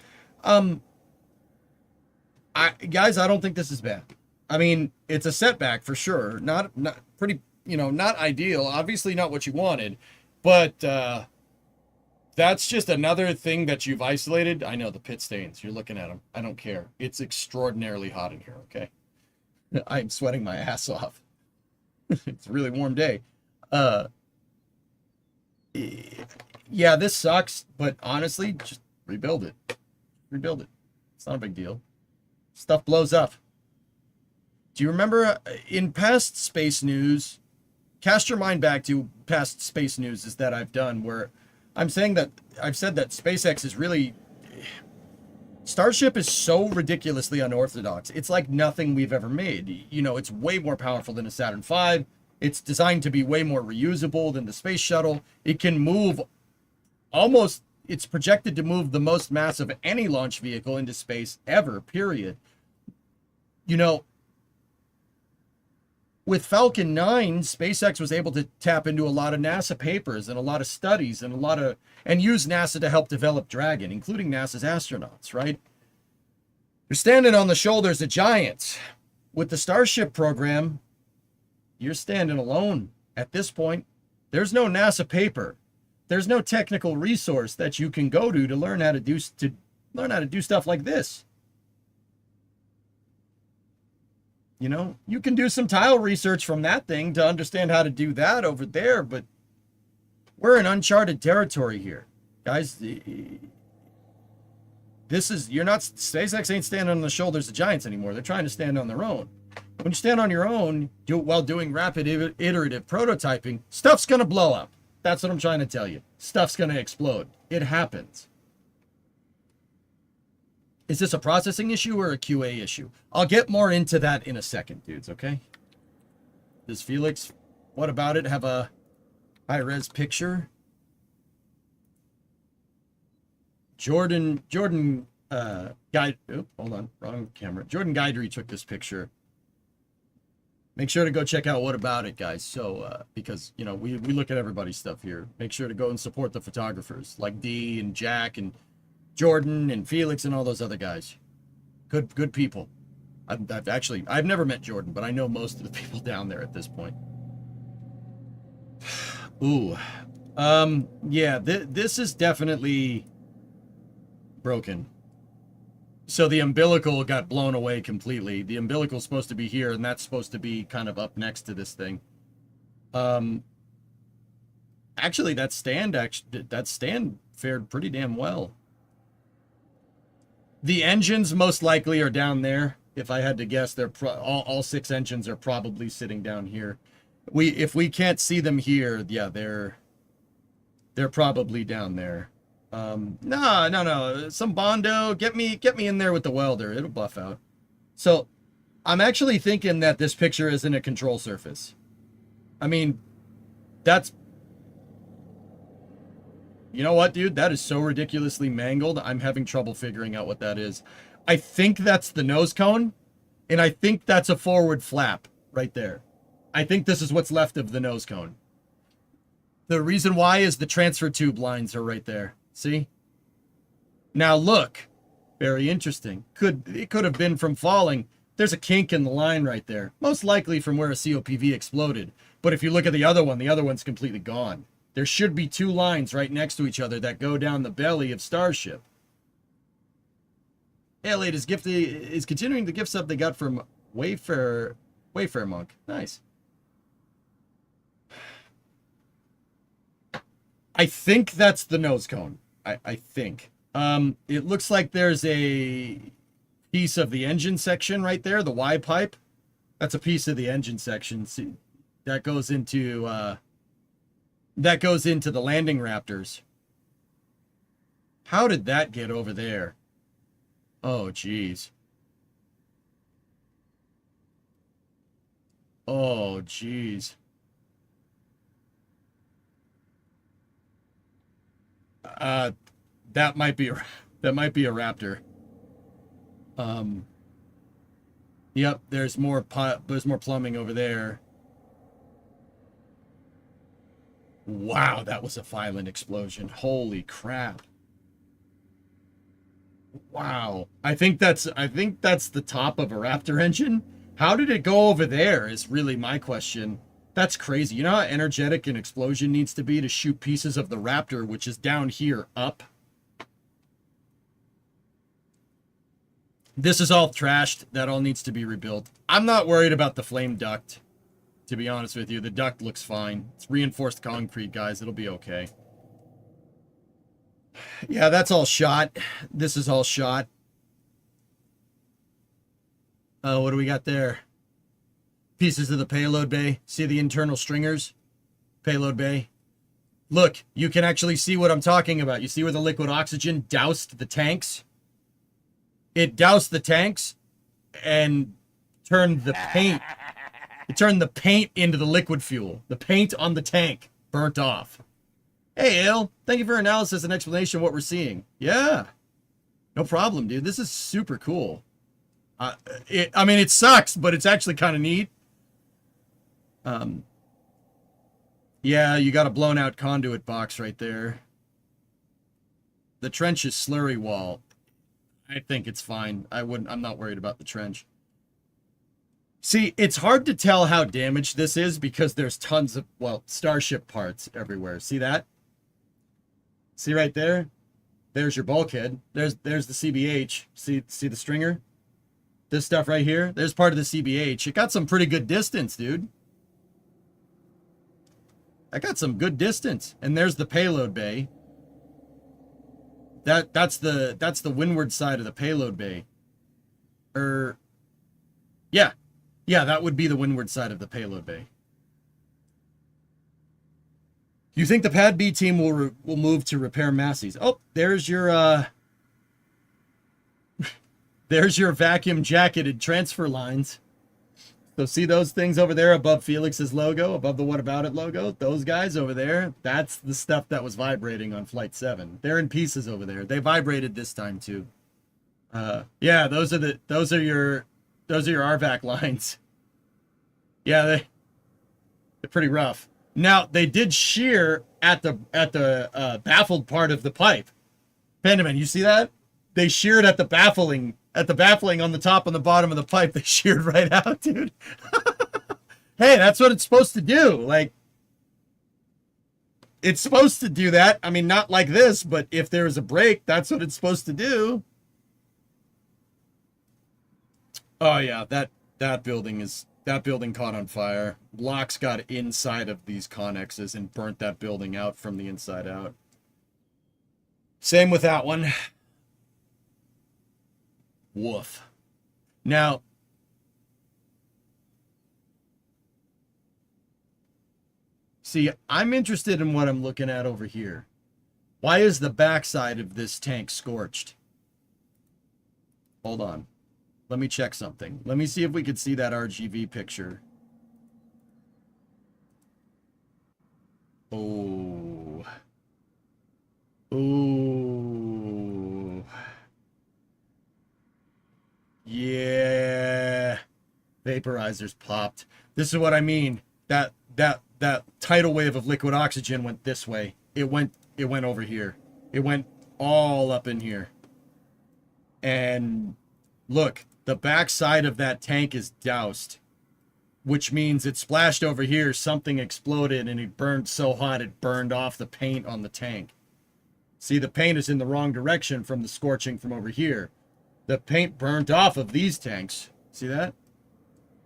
Guys, I don't think this is bad. I mean, it's a setback for sure. Not pretty, you know, not ideal. Obviously not what you wanted, but that's just another thing that you've isolated. I know the pit stains. You're looking at them. I don't care. It's extraordinarily hot in here, okay? I'm sweating my ass off. It's a really warm day. Yeah, this sucks, but honestly, just rebuild it. Rebuild it. It's not a big deal. Stuff blows up. Do you remember in past space news, cast your mind back to past space news that I've done where I've said that SpaceX is really... Starship is so ridiculously unorthodox. It's like nothing we've ever made. You know, it's way more powerful than a Saturn V. It's designed to be way more reusable than the space shuttle. It can move almost... It's projected to move the most mass of any launch vehicle into space ever, period. You know, with Falcon 9, SpaceX was able to tap into a lot of NASA papers and a lot of studies and and use NASA to help develop Dragon, including NASA's astronauts, right? You're standing on the shoulders of giants. With the Starship program, you're standing alone at this point. There's no NASA paper. There's no technical resource that you can go to learn how to do stuff like this. You know, you can do some tile research from that thing to understand how to do that over there, but we're in uncharted territory here. Guys, SpaceX ain't standing on the shoulders of giants anymore. They're trying to stand on their own. When you stand on your own, while doing rapid iterative prototyping, stuff's going to blow up. That's what I'm trying to tell you. Stuff's going to explode. It happens. Is this a processing issue or a QA issue? I'll get more into that in a second, dudes, okay? Does Felix, what about it, have a high-res picture? Jordan, Guide, oh, hold on, wrong camera. Jordan Guidry took this picture. Make sure to go check out What About It, guys. So, because, you know, we look at everybody's stuff here. Make sure to go and support the photographers like Dee and Jack and Jordan and Felix and all those other guys. Good people. I've never met Jordan, but I know most of the people down there at this point. Ooh. Yeah, this is definitely broken. So the umbilical got blown away completely. The umbilical's supposed to be here, and that's supposed to be kind of up next to this thing. Actually, that stand fared pretty damn well. The engines most likely are down there. If I had to guess, they're all 6 engines are probably sitting down here. If we can't see them here, yeah, they're They're probably down there. No. Some Bondo. Get me in there with the welder. It'll buff out. So, I'm actually thinking that this picture isn't a control surface. I mean, that's... You know what, dude? That is so ridiculously mangled. I'm having trouble figuring out what that is. I think that's the nose cone, and I think that's a forward flap right there. I think this is what's left of the nose cone. The reason why is the transfer tube lines are right there. See? Now look. Very interesting. It could have been from falling. There's a kink in the line right there. Most likely from where a COPV exploded. But if you look at the other one's completely gone. There should be two lines right next to each other that go down the belly of Starship. Elliot is continuing the gift sub they got from Wayfair Monk. Nice. I think that's the nose cone. I think. It looks like there's a piece of the engine section right there, the Y pipe. That's a piece of the engine section. See, that goes into the landing Raptors. How did that get over there? Oh, geez. Oh, geez. That might be a Raptor. Yep, there's more plumbing over there. Wow, that was a violent explosion. Holy crap. Wow. I think that's the top of a Raptor engine. How did it go over there is really my question. That's crazy. You know how energetic an explosion needs to be to shoot pieces of the Raptor, which is down here, up? This is all trashed. That all needs to be rebuilt. I'm not worried about the flame duct, to be honest with you. The duct looks fine. It's reinforced concrete, guys. It'll be okay. Yeah, that's all shot. This is all shot. What do we got there? Pieces of the payload bay. See the internal stringers? Payload bay. Look, you can actually see what I'm talking about. You see where the liquid oxygen doused the tanks? It doused the tanks and turned the paint. It turned the paint into the liquid fuel. The paint on the tank burnt off. Hey, Ale. Thank you for your analysis and explanation of what we're seeing. Yeah. No problem, dude. This is super cool. I mean, it sucks, but it's actually kind of neat. Yeah, you got a blown out conduit box right there. The trench is slurry wall. I think it's fine. I'm not worried about the trench. See, it's hard to tell how damaged this is because there's tons of, well, Starship parts everywhere. See that? See right there? There's your bulkhead. There's the CBH. See the stringer? This stuff right here, there's part of the CBH. It got some pretty good distance, dude. I got some good distance. And there's the payload bay. That's the windward side of the payload bay. Yeah, that would be the windward side of the payload bay. Do you think the Pad B team will move to repair Massey's? Oh, there's your there's your vacuum jacketed transfer lines. So see those things over there above Felix's logo, above the What About It logo? Those guys over there, that's the stuff that was vibrating on Flight 7. They're in pieces over there. They vibrated this time too. Yeah, those are your RVAC lines. Yeah, they're pretty rough. Now, they did shear at the baffled part of the pipe. Pandaman, you see that? They sheared at the baffling on the top and the bottom of the pipe. They sheared right out, dude. Hey, that's what it's supposed to do. Like, it's supposed to do that. I mean, not like this, but if there is a break, that's what it's supposed to do. Oh yeah, that building caught on fire. Blocks got inside of these connexes and burnt that building out from the inside out. Same with that one. Woof. Now, see, I'm interested in what I'm looking at over here. Why is the backside of this tank scorched? Hold on. Let me check something. Let me see if we could see that RGB picture. Oh. Ooh. Yeah. Vaporizers popped. This is what I mean. That tidal wave of liquid oxygen went this way. It went over here. It went all up in here. And look, the backside of that tank is doused, which means it splashed over here, something exploded, and it burned so hot it burned off the paint on the tank. See, the paint is in the wrong direction from the scorching from over here. The paint burnt off of these tanks. See that?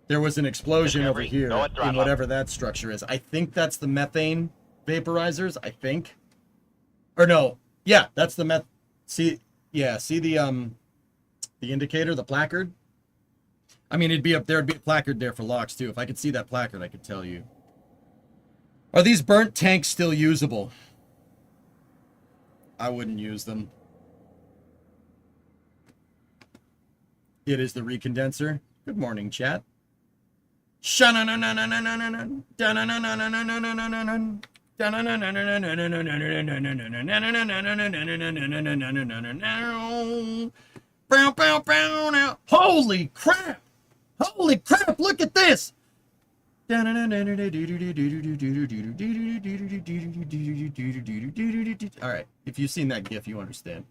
There was an explosion over here in whatever that structure is. I think that's the methane vaporizers, I think. Or no, yeah, that's the meth. See, yeah, see the indicator, the placard? I mean, it'd be up there, it'd be a placard there for locks too. If I could see that placard, I could tell you. Are these burnt tanks still usable? I wouldn't use them. It is the recondenser. Good morning, chat. Holy crap! Holy crap, look at this! All right, if you've seen that GIF, you understand.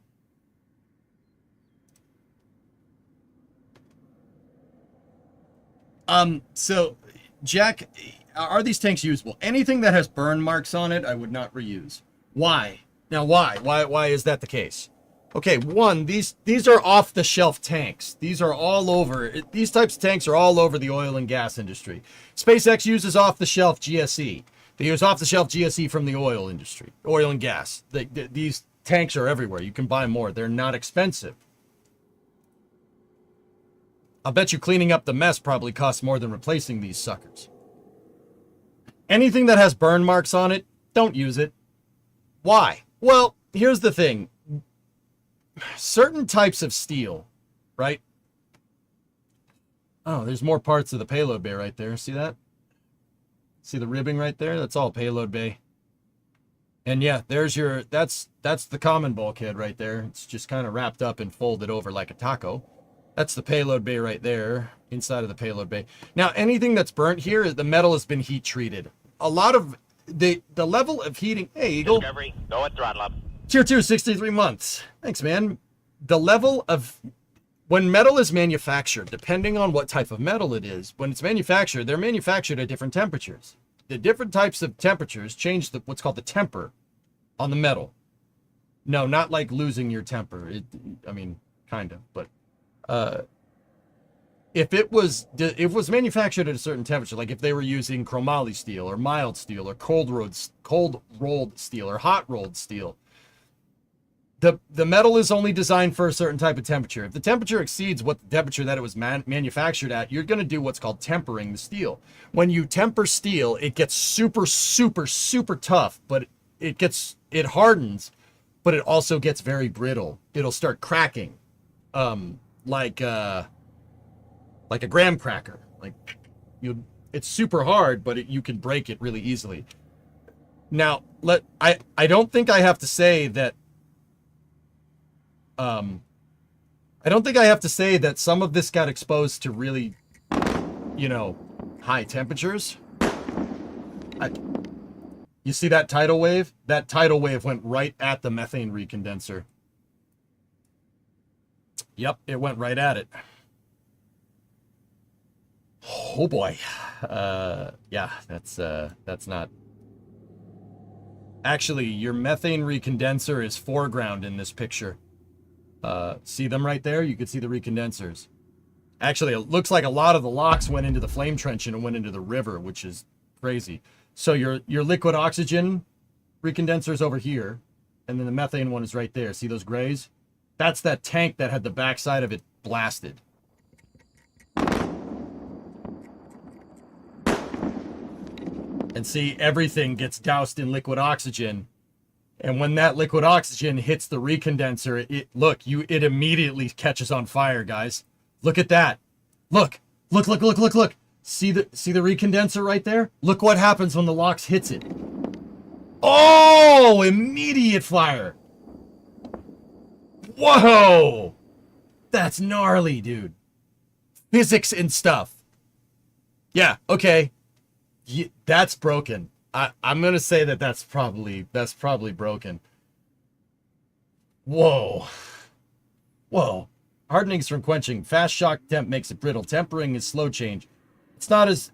So, Jack, are these tanks usable? Anything that has burn marks on it, I would not reuse. Why? Now, why? Why is that the case? Okay, one, these are off-the-shelf tanks. These are all over. These types of tanks are all over the oil and gas industry. SpaceX uses off-the-shelf GSE. They use off-the-shelf GSE from the oil industry, oil and gas. These tanks are everywhere. You can buy more. They're not expensive. I'll bet you cleaning up the mess probably costs more than replacing these suckers. Anything that has burn marks on it, don't use it. Why? Well, here's the thing. Certain types of steel, right? Oh, there's more parts of the payload bay right there. See that? See the ribbing right there? That's all payload bay. And yeah, there's your, that's the common bulkhead right there. It's just kind of wrapped up and folded over like a taco. That's the payload bay right there, inside of the payload bay. Now, anything that's burnt here, the metal has been heat treated. A lot of the level of heating, hey, Eagle. Discovery, go at throttle up. Tier 2, 63 months. Thanks, man. The level of, when metal is manufactured, depending on what type of metal it is, when it's manufactured, they're manufactured at different temperatures. The different types of temperatures change what's called the temper on the metal. No, not like losing your temper. I mean, kind of, but if it was manufactured at a certain temperature, like if they were using chromoly steel or mild steel or cold rolled steel or hot rolled steel, the metal is only designed for a certain type of temperature. If the temperature exceeds what the temperature that it was manufactured at, you're going to do what's called tempering the steel. When you temper steel, it gets super, super, super tough, but it hardens, but it also gets very brittle. It'll start cracking, like a graham cracker. It's super hard, but you can break it really easily. Now, I don't think I have to say that. I don't think I have to say that some of this got exposed to really, high temperatures. You see that tidal wave? That tidal wave went right at the methane recondenser. Yep, it went right at it. Oh boy. Yeah, that's not. Actually, your methane recondenser is foreground in this picture. See them right there? You can see the recondensers. Actually, it looks like a lot of the locks went into the flame trench and went into the river, which is crazy. So your liquid oxygen recondenser is over here, and then the methane one is right there. See those grays? That's that tank that had the backside of it blasted. And see, everything gets doused in liquid oxygen, And when that liquid oxygen hits the recondenser, it immediately catches on fire, guys. Look at that. Look. See the recondenser right there? Look what happens when the LOX hits it. Oh, immediate fire. Whoa. That's gnarly, dude. Physics and stuff. Yeah, okay. That's broken. I'm going to say that's probably broken. Whoa. Hardening is from quenching. Fast shock temp makes it brittle. Tempering is slow change. It's not as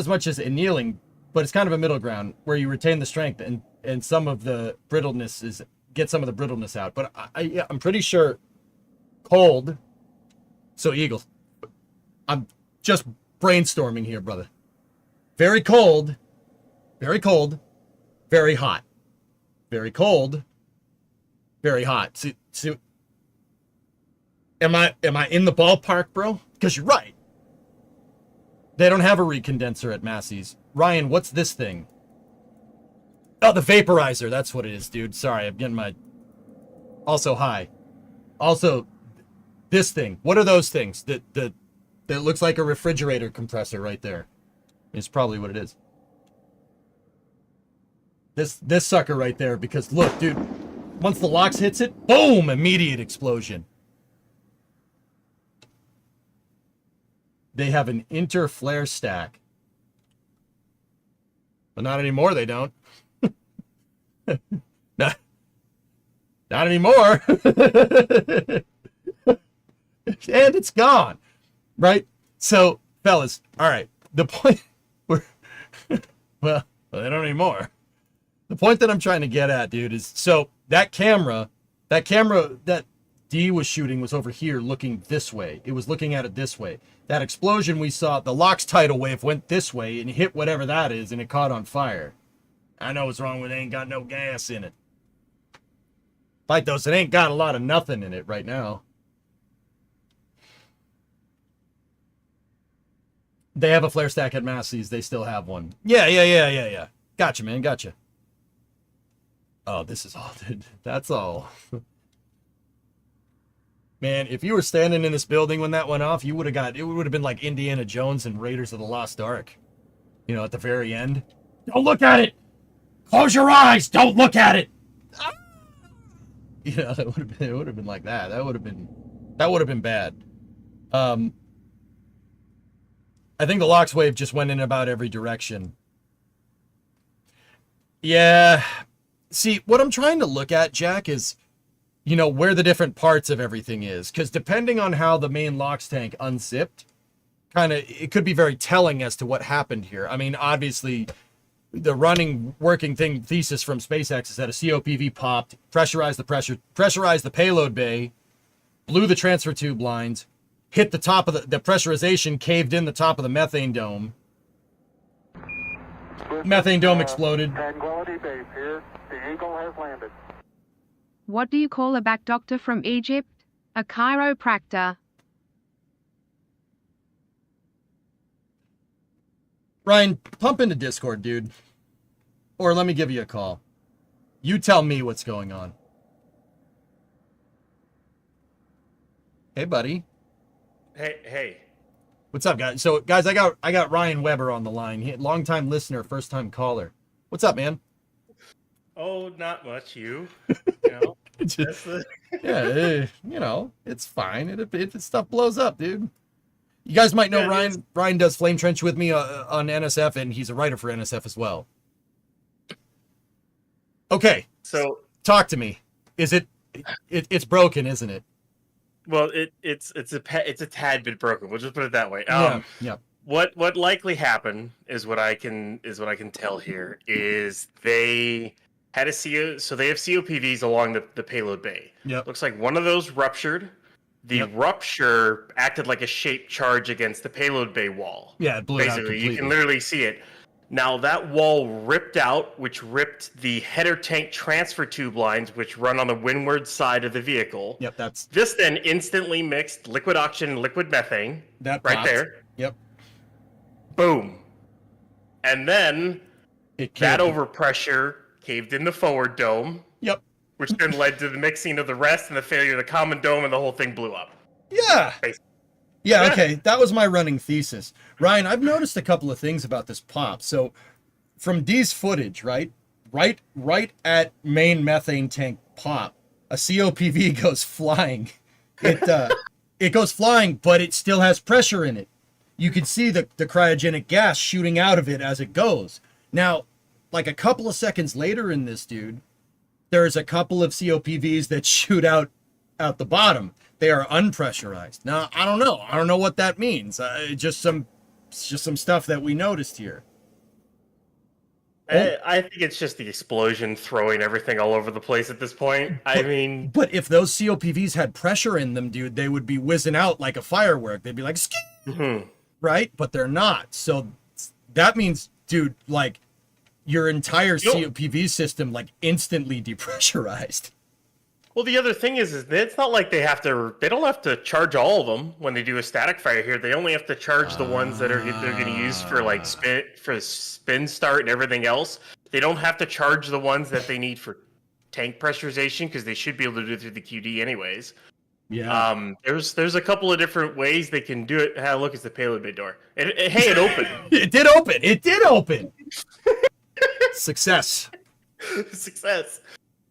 much as annealing, but it's kind of a middle ground where you retain the strength and some of the brittleness get some of the brittleness out. But I'm pretty sure cold. So Eagle, I'm just brainstorming here, brother. Very cold, very hot. Very cold, very hot. See, am I in the ballpark, bro? Because you're right. They don't have a recondenser at Massey's. Ryan, what's this thing? Oh, the vaporizer. That's what it is, dude. Sorry, I'm getting my... Also, hi. Also, this thing. What are those things? That looks like a refrigerator compressor right there. It's probably what it is. This sucker right there, because look, dude, once the LOX hits it, boom, immediate explosion. They have an inter-flare stack. But not anymore, they don't. not anymore. And it's gone. Right? So, fellas, all right. The point well, they don't anymore. The point that I'm trying to get at, dude, is so that camera that D was shooting was over here looking this way. It was looking at it this way. That explosion we saw, the LOX tidal wave went this way and hit whatever that is, and it caught on fire. I know what's wrong with it. Ain't got no gas in it. Like those, it ain't got a lot of nothing in it right now. They have a flare stack at Massey's. They still have one. Yeah. Gotcha, man. Gotcha. Oh, this is all, dude. That's all. Man, if you were standing in this building when that went off, it would have been like Indiana Jones and Raiders of the Lost Ark. You know, at the very end. Don't look at it! Close your eyes! Don't look at it! You know, it would have been like that. That would have been bad. I think the LOX wave just went in about every direction. Yeah. See, what I'm trying to look at, Jack, is, you know, where the different parts of everything is. Because depending on how the main LOX tank unzipped, it could be very telling as to what happened here. I mean, obviously, the working thesis from SpaceX is that a COPV popped, pressurized the payload bay, blew the transfer tube lines, hit the top of the pressurization, caved in the top of the methane dome. Methane dome exploded. Tranquility Base here. The Eagle has landed. What do you call a back doctor from Egypt? A chiropractor. Ryan, pump into Discord, dude. Or let me give you a call. You tell me what's going on. Hey, buddy. Hey. What's up, guys? So, guys, I got Ryan Weber on the line. Longtime listener, first time caller. What's up, man? Oh, not much. You know, Just, yeah, you know, it's fine. It stuff blows up, dude. You guys might know Ryan. Ryan does Flame Trench with me on NSF, and he's a writer for NSF as well. Okay, so talk to me. Is it's broken, isn't it? Well, it's a tad bit broken. We'll just put it that way. Yeah. What likely happened is what I can tell here is they had so they have COPVs along the payload bay. Yep. Looks like one of those ruptured. The rupture acted like a shaped charge against the payload bay wall. Yeah, it blew it out Basically, completely. you can literally see it. Now that wall ripped out, which ripped the header tank transfer tube lines, which run on the windward side of the vehicle. Yep, This then instantly mixed liquid oxygen and liquid methane. that right popped. there. Yep. Boom. And then It that caved. overpressure caved in the forward dome. Yep. which then led to the mixing of the rest and the failure of the common dome, and the whole thing blew up. Yeah. Basically. Yeah, okay. That was my running thesis. Ryan, I've noticed a couple of things about this pop. So from D's footage, right at main methane tank pop, a COPV goes flying. It goes flying, but it still has pressure in it. You can see the cryogenic gas shooting out of it as it goes. Now, like a couple of seconds later in this, dude, there's a couple of COPVs that shoot out the bottom. They are unpressurized. Now, I don't know. I don't know what that means. Just some stuff that we noticed here. I think it's just the explosion throwing everything all over the place at this point. I mean, but if those COPVs had pressure in them, dude, they would be whizzing out like a firework. They'd be like, right? But they're not. So that means, dude, like your entire COPV system, like instantly depressurized. Well, the other thing is it's not like they don't have to charge all of them when they do a static fire here. They only have to charge the ones that they're going to use for like spin start and everything else. They don't have to charge the ones that they need for tank pressurization because they should be able to do it through the QD anyways. Yeah. There's a couple of different ways they can do it. Look, it's the payload bay door. Hey, it opened. It did open. It did open. Success. Success.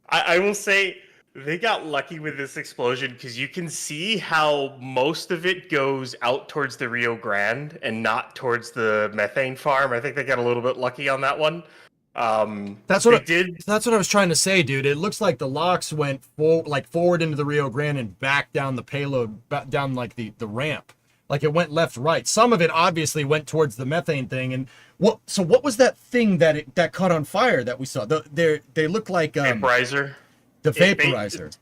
I will say they got lucky with this explosion because you can see how most of it goes out towards the Rio Grande and not towards the methane farm. I think they got a little bit lucky on that one. That's what I was trying to say, dude. It looks like the LOX went forward into the Rio Grande and back down the payload, down like the ramp. Like it went left, right. Some of it obviously went towards the methane thing. And what was that thing that caught on fire that we saw? They look like vaporizer. The vaporizer.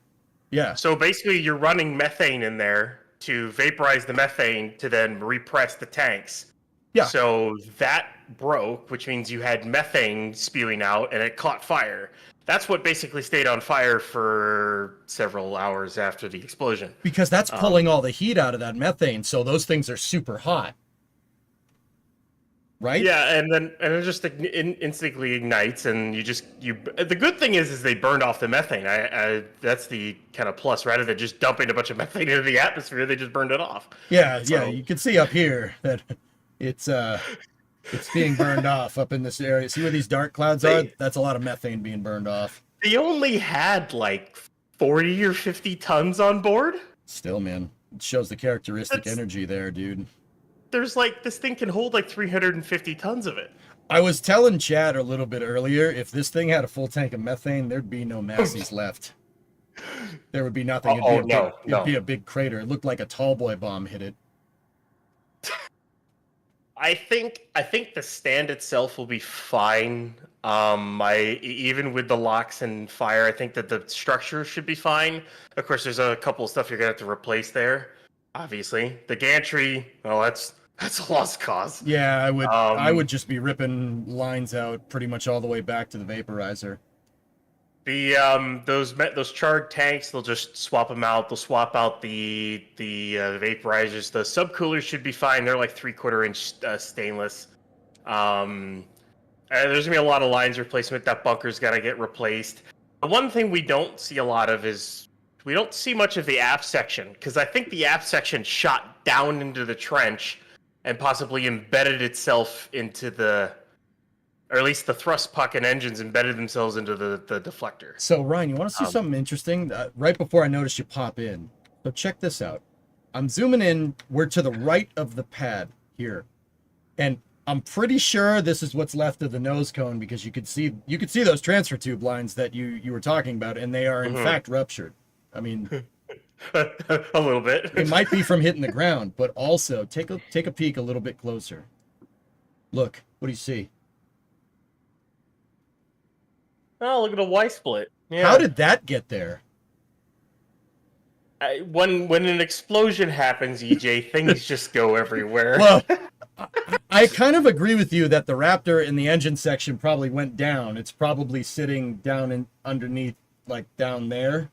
Yeah. So basically, you're running methane in there to vaporize the methane to then repress the tanks. Yeah. So that broke, which means you had methane spewing out, and it caught fire. That's what basically stayed on fire for several hours after the explosion. Because that's pulling all the heat out of that methane, so those things are super hot. Right? Yeah, and it just instantly ignites, and the good thing is they burned off the methane. That's the kind of plus, rather than just dumping a bunch of methane into the atmosphere, they just burned it off. Yeah, you can see up here that it's being burned off up in this area. See where these dark clouds are? That's a lot of methane being burned off. They only had like 40 or 50 tons on board. Still, man, it shows the characteristic energy there, dude. There's this thing can hold like 350 tons of it. I was telling Chad a little bit earlier, if this thing had a full tank of methane, there'd be no Massies left. There would be nothing. It'd be a big crater. It looked like a tall boy bomb hit it. I think the stand itself will be fine. Even with the locks and fire, I think that the structure should be fine. Of course, there's a couple of stuff you're gonna have to replace there. Obviously, the gantry. Well, that's a lost cause. Yeah, I would just be ripping lines out pretty much all the way back to the vaporizer. Those charred tanks, they'll just swap them out. They'll swap out the vaporizers. The subcoolers should be fine. They're like 3/4 inch stainless. There's gonna be a lot of lines replacement. That bunker's gotta get replaced. The one thing we don't see a lot of is we don't see much of the aft section, because I think the aft section shot down into the trench and possibly embedded itself into or at least the thrust puck and engines embedded themselves into the deflector. So, Ryan, you want to see something interesting? Right before I noticed you pop in. So check this out. I'm zooming in. We're to the right of the pad here. And I'm pretty sure this is what's left of the nose cone, because you could see those transfer tube lines that you were talking about, and they are in fact ruptured. I mean, a little bit. It might be from hitting the ground, but also take a peek a little bit closer. Look, what do you see? Oh, look at a Y split. Yeah. How did that get there? When an explosion happens, EJ, things just go everywhere. Well, I kind of agree with you that the Raptor in the engine section probably went down. It's probably sitting down underneath, like down there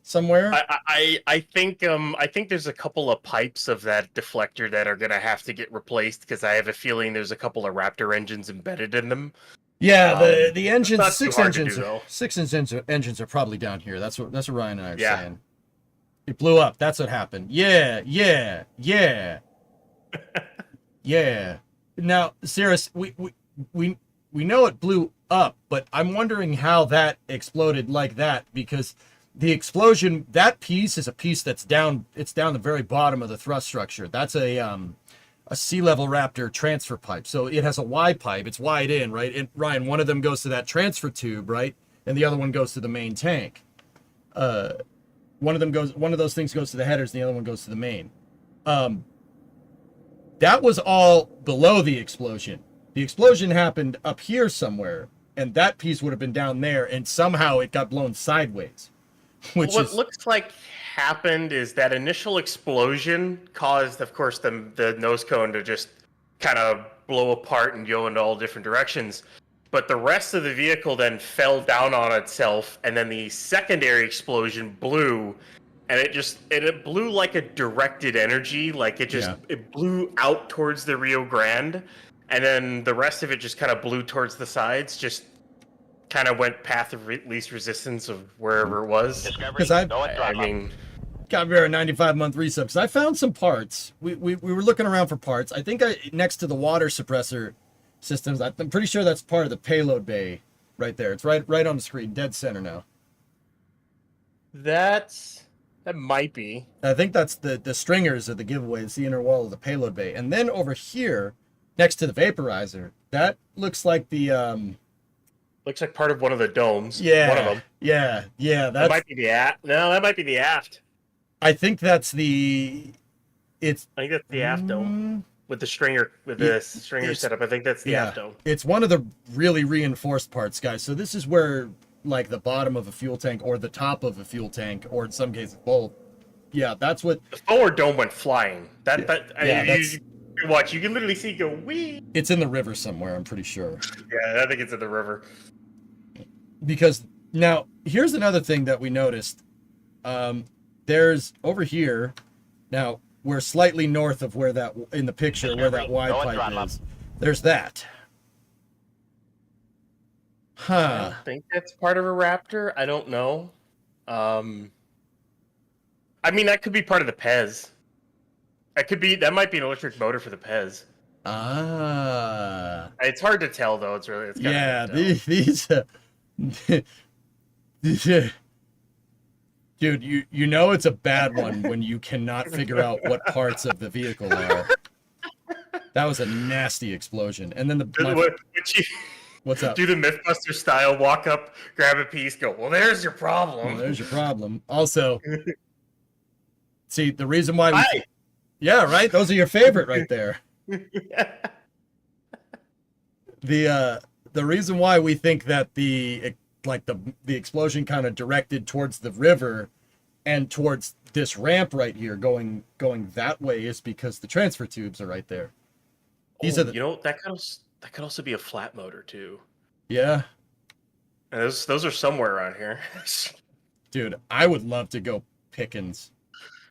somewhere. I think there's a couple of pipes of that deflector that are gonna have to get replaced, because I have a feeling there's a couple of Raptor engines embedded in them. Yeah, the engines, not too hard to do, though. engines are probably down here. That's what Ryan and I are Yeah. saying. It blew up. That's what happened. Yeah. Yeah. Now, Cirrus, we know it blew up, but I'm wondering how that exploded like that, because the explosion, that piece is a piece that's down. It's down the very bottom of the thrust structure. That's a sea level Raptor transfer pipe. So it has a Y pipe. It's wide in, right? And Ryan, one of them goes to that transfer tube, right? And the other one goes to the main tank. One of those things goes to the headers, and the other one goes to the main. That was all below the explosion. The explosion happened up here somewhere, and that piece would have been down there, and somehow it got blown sideways. What looks like happened is that initial explosion caused, of course, the nose cone to just kind of blow apart and go into all different directions. But the rest of the vehicle then fell down on itself, and then the secondary explosion blew, and it blew like a directed energy, like it blew out towards the Rio Grande, and then the rest of it just kind of blew towards the sides, just kind of went path of least resistance of wherever it was. Because I mean, got a 95-month resub. Because I found some parts. We were looking around for parts. I think next to the water suppressor systems, I'm pretty sure that's part of the payload bay right there. It's right on the screen, dead center now. That might be. I think that's the stringers of the giveaway. It's the inner wall of the payload bay. And then over here, next to the vaporizer, that looks like the looks like part of one of the domes. Yeah, one of them. Yeah. That might be the aft. No, that might be the aft. I think that's the. I think that's the aft dome with the stringer setup. I think that's the aft dome. It's one of the really reinforced parts, guys. So this is where, like, the bottom of a fuel tank or the top of a fuel tank, or in some cases both. Yeah, that's what the forward dome went flying. You watch. You can literally see it go wee. It's in the river somewhere, I'm pretty sure. Yeah, I think it's in the river. Because now here's another thing that we noticed. There's over here. Now we're slightly north of where that in the picture where that wide pipe is. There's that. I think that's part of a Raptor. I don't know. I mean, that could be part of the Pez. That might be an electric motor for the Pez. It's hard to tell though. It's these dude, you know it's a bad one when you cannot figure out what parts of the vehicle are. That was a nasty explosion. And then what's up? Do the Mythbuster style, walk up, grab a piece, go, well, there's your problem. Also, see, the reason why yeah, right? Those are your favorite right there. The reason why we think that the explosion kind of directed towards the river and towards this ramp right here going that way is because the transfer tubes are right there. These are that could also be a flat motor too. Yeah. And those are somewhere around here. Dude, I would love to go Pickens.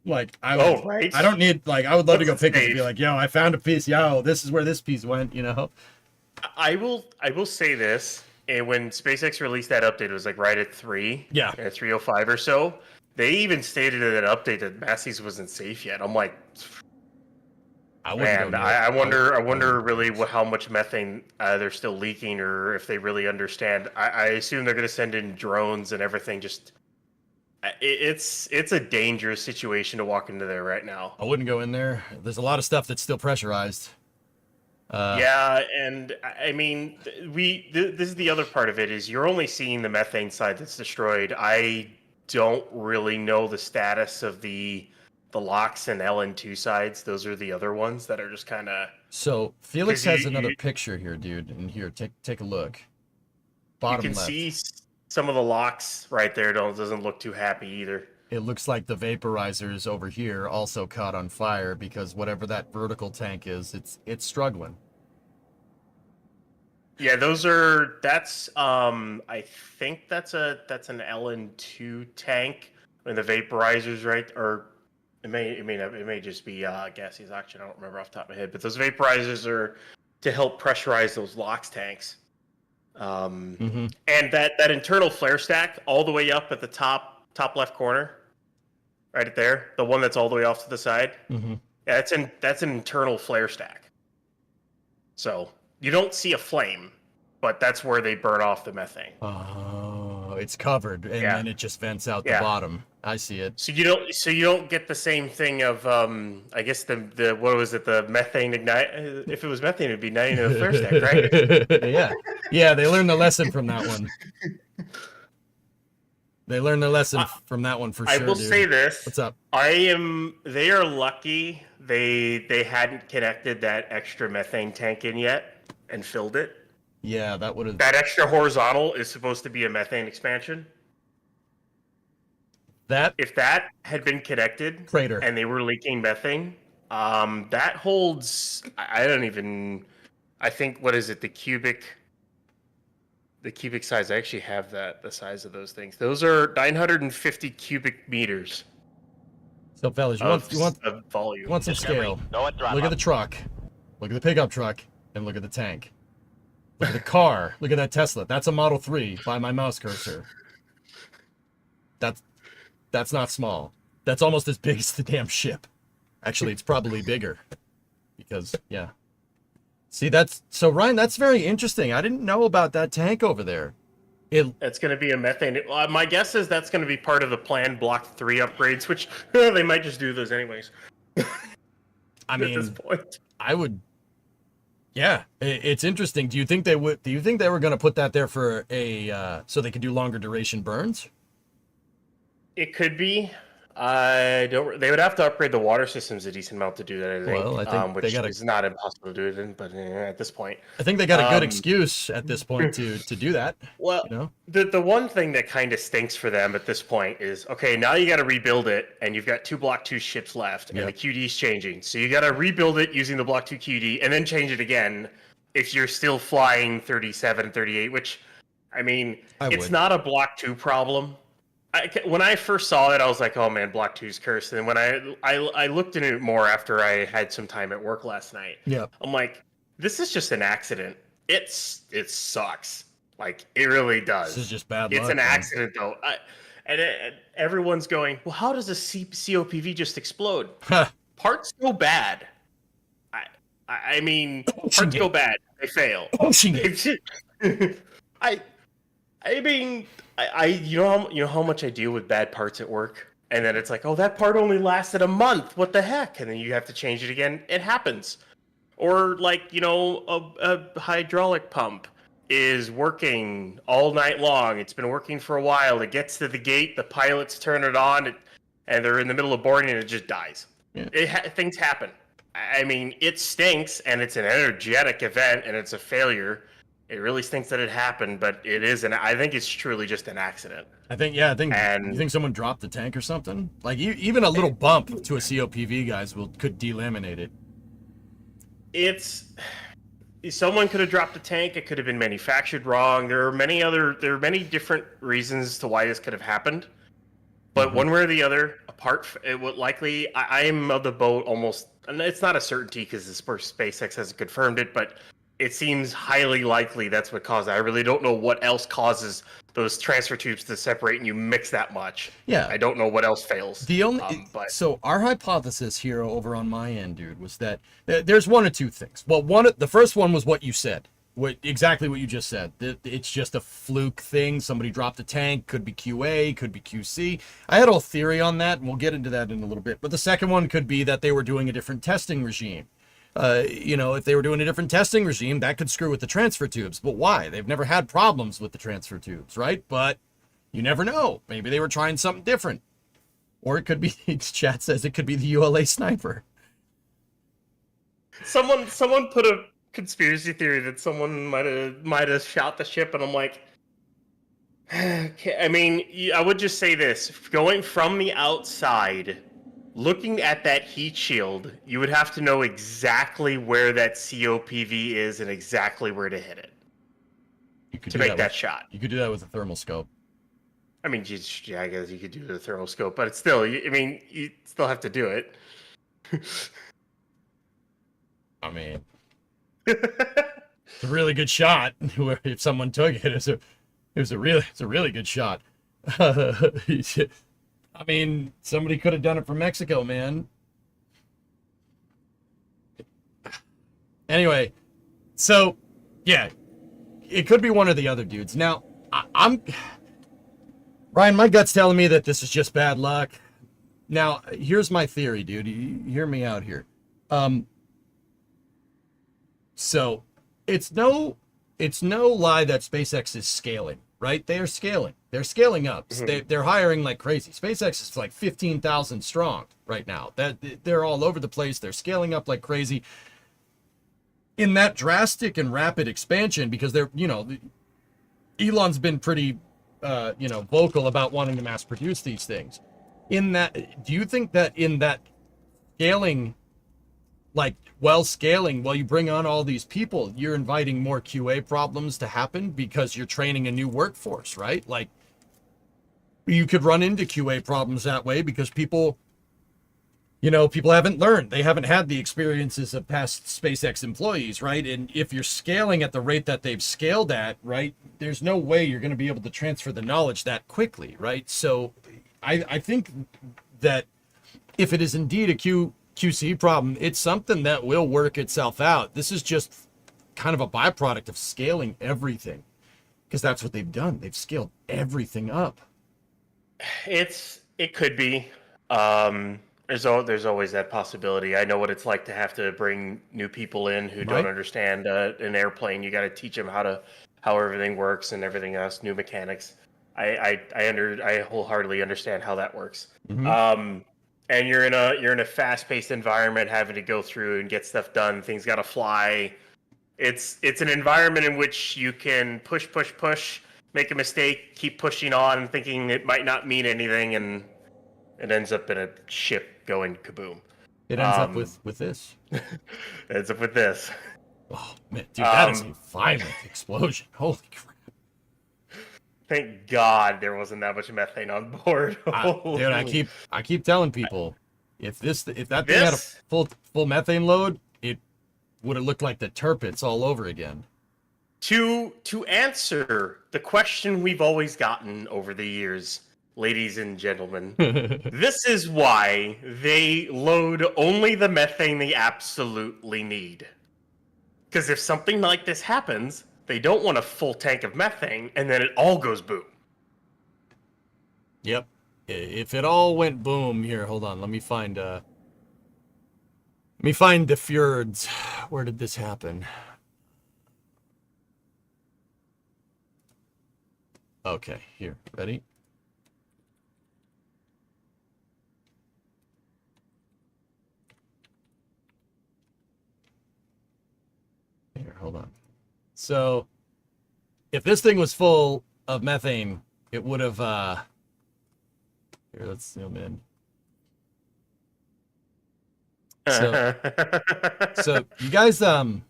Like I don't need I would love to go Pickens and be like, yo, I found a piece. Yo, this is where this piece went. You know. I will say this. And when SpaceX released that update, it was like right at 3. Yeah. At 3:05 or so. They even stated in that update that Massey's wasn't safe yet. I'm like, I wonder really how much methane they're still leaking, or if they really understand. I assume they're going to send in drones and everything. Just it's a dangerous situation to walk into there right now. I wouldn't go in there. There's a lot of stuff that's still pressurized. Yeah, and I mean, this is the other part of it is you're only seeing the methane side that's destroyed. I don't really know the status of the LOX and LN2 sides. Those are the other ones that are just kind of. So Felix has another picture here, dude. And here, take a look. Bottom left. You can see some of the LOX right there. Doesn't look too happy either. It looks like the vaporizers over here also caught on fire because whatever that vertical tank is, it's struggling. Yeah, that's I think that's an LN2 tank when the vaporizers right, or it may just be gaseous oxygen. I don't remember off the top of my head, but those vaporizers are to help pressurize those LOX tanks. And that internal flare stack all the way up at the top left corner, right there, the one that's all the way off to the side. Yeah, that's an internal flare stack. So you don't see a flame, but that's where they burn off the methane. Oh, it's covered, and then it just vents out the bottom. I see it. So you don't get the same thing of I guess the what was it, the methane ignite? If it was methane, it'd be igniting in the flare stack, right? Yeah. They learned the lesson from that one. They learned the lesson from that one for sure. I will say this. What's up? They are lucky they hadn't connected that extra methane tank in yet and filled it. Yeah, that would have. That extra horizontal is supposed to be a methane expansion. If that had been connected crater and they were leaking methane, that holds. I think what is it? The cubic size. I actually have the size of those things. Those are 950 cubic meters. So, fellas, you want volume. You want some scale? Look at the truck. Look at the pickup truck, and look at the tank. Look at the car. Look at that Tesla. That's a Model 3 by my mouse cursor. That's not small. That's almost as big as the damn ship. Actually, it's probably bigger. Because, yeah. See, so Ryan, that's very interesting. I didn't know about that tank over there. That's going to be a methane. My guess is that's going to be part of the planned Block 3 upgrades, which they might just do those anyways. I mean, at this point. I would. Yeah, it's interesting. Do you think they would? Do you think they were going to put that there for so they could do longer duration burns? It could be. They would have to upgrade the water systems a decent amount to do that. I think. Well, I think which is not impossible to do it in, but at this point, I think they got a good excuse at this point to do that. Well, you know? the one thing that kind of stinks for them at this point is, okay, now you got to rebuild it, and you've got 2 Block 2 ships left, and the QD's changing, so you got to rebuild it using the Block 2 QD, and then change it again if you're still flying 37, 38. Which, I mean, it's not a Block 2 problem. When I first saw it, I was like, "Oh man, Block 2's cursed." And when I looked into it more after I had some time at work last night, I'm like, "This is just an accident. It sucks. Like it really does. This is just bad luck. It's an accident, though." And everyone's going, "Well, how does a COPV just explode?" Parts go bad. I mean, parts go bad. They fail. I mean, you know how much I deal with bad parts at work, and then it's like, oh, that part only lasted a month. What the heck? And then you have to change it again. It happens. Or like, a hydraulic pump is working all night long. It's been working for a while. It gets to the gate, the pilots turn it on, and they're in the middle of boarding, and it just dies. Yeah. Things happen. I mean, it stinks, and it's an energetic event, and it's a failure. It really stinks that it happened, but it is, and I think it's truly just an accident. I think you think someone dropped the tank or something? Like even a little bump to a COPV, guys, could delaminate it. Someone could have dropped the tank. It could have been manufactured wrong. There are many different reasons to why this could have happened. But one way or the other, it would likely. I am of the boat almost, and it's not a certainty because SpaceX hasn't confirmed it, but it seems highly likely that's what caused it. I really don't know what else causes those transfer tubes to separate and you mix that much. Yeah. I don't know what else fails. So our hypothesis here over on my end, dude, was that there's one or two things. Well, the first one was what you said. Exactly what you just said. It's just a fluke thing. Somebody dropped a tank. Could be QA, could be QC. I had a whole theory on that, and we'll get into that in a little bit. But the second one could be that they were doing a different testing regime. If they were doing a different testing regime, that could screw with the transfer tubes. But why? They've never had problems with the transfer tubes, right? But you never know. Maybe they were trying something different. Or it could be, chat says, it could be the ULA sniper. Someone put a conspiracy theory that someone might have shot the ship, and I'm like, okay. I mean, I would just say this. Going from the outside, looking at that heat shield, you would have to know exactly where that COPV is and exactly where to hit it to make that shot. You could do that with a thermal scope. I mean, yeah, I guess you could do it with a thermal scope, but it's still, you still have to do it. I mean, It's a really good shot. If someone took it, it's a really good shot. I mean, somebody could have done it from Mexico, man. Anyway, so yeah, it could be one or the other dudes. Now, I'm Ryan. My gut's telling me that this is just bad luck. Now, here's my theory, dude. You hear me out here. So it's no lie that SpaceX is scaling, right? They are scaling. They're scaling up. They're hiring like crazy. SpaceX is like 15,000 strong right now. That they're all over the place. They're scaling up like crazy. In that drastic and rapid expansion, because they're, Elon's been pretty, vocal about wanting to mass produce these things. In that, do you think that in that scaling, while you bring on all these people, you're inviting more QA problems to happen because you're training a new workforce, right? Like, you could run into QA problems that way because people haven't learned. They haven't had the experiences of past SpaceX employees, right? And if you're scaling at the rate that they've scaled at, right, there's no way you're going to be able to transfer the knowledge that quickly, right? So I think that if it is indeed a QC problem, it's something that will work itself out. This is just kind of a byproduct of scaling everything, because that's what they've done. They've scaled everything up. It could be. There's always that possibility. I know what it's like to have to bring new people in who don't understand an airplane. You got to teach them how everything works and everything else, new mechanics. I wholeheartedly understand how that works. Mm-hmm. And you're in a fast-paced environment, having to go through and get stuff done. Things got to fly. It's an environment in which you can push, make a mistake, keep pushing on, thinking it might not mean anything, and it ends up in a ship going kaboom. It ends up with this. It ends up with this. Oh man, dude, that is a violent explosion. Holy crap! Thank God there wasn't that much methane on board. Dude, I keep telling people, if that thing had a full methane load, it would have looked like the Turpits all over again. To answer the question we've always gotten over the years, ladies and gentlemen, this is why they load only the methane they absolutely need. Because if something like this happens, they don't want a full tank of methane, and then it all goes boom. Yep. If it all went boom, here, hold on. Let me find the fjords. Where did this happen? Okay, here. Ready? Here, hold on. So, if this thing was full of methane, it would have, here, let's zoom in. So you guys, here,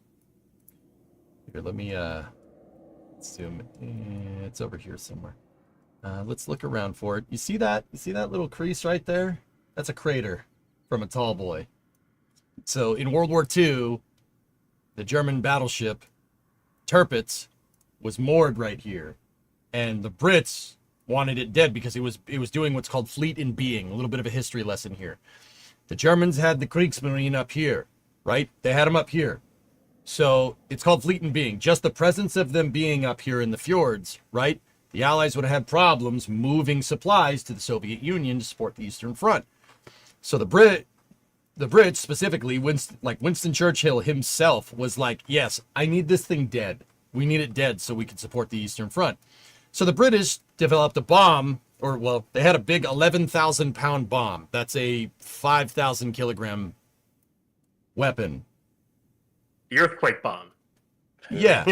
let me, zoom in. It's over here somewhere. Let's look around for it. You see that? You see that little crease right there? That's a crater from a tall boy. So in World War II, the German battleship Tirpitz was moored right here, and the Brits wanted it dead because it was doing what's called fleet in being. A little bit of a history lesson here. The Germans had the Kriegsmarine up here, right? They had them up here. So it's called fleet in being. Just the presence of them being up here in the fjords, right? The Allies would have had problems moving supplies to the Soviet Union to support the Eastern Front. So the Brits, specifically, Winston Churchill himself, was like, yes, I need this thing dead. We need it dead so we can support the Eastern Front. So the British developed a bomb, they had a big 11,000-pound bomb. That's a 5,000-kilogram weapon. The earthquake bomb. Yeah,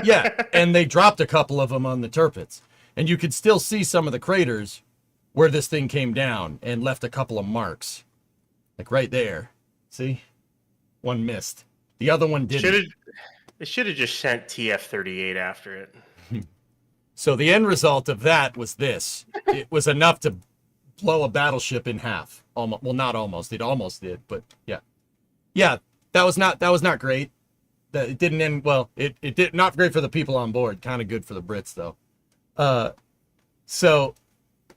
yeah. And they dropped a couple of them on the Tirpitz. And you could still see some of the craters where this thing came down and left a couple of marks. Like right there. See? One missed. The other one didn't. They should have just sent TF-38 after it. So the end result of that was this. It was enough to blow a battleship in half. Almost, well, not almost. It almost did, but yeah. Yeah, that was not great. That it didn't end well. It did not great for the people on board. Kind of good for the Brits though. So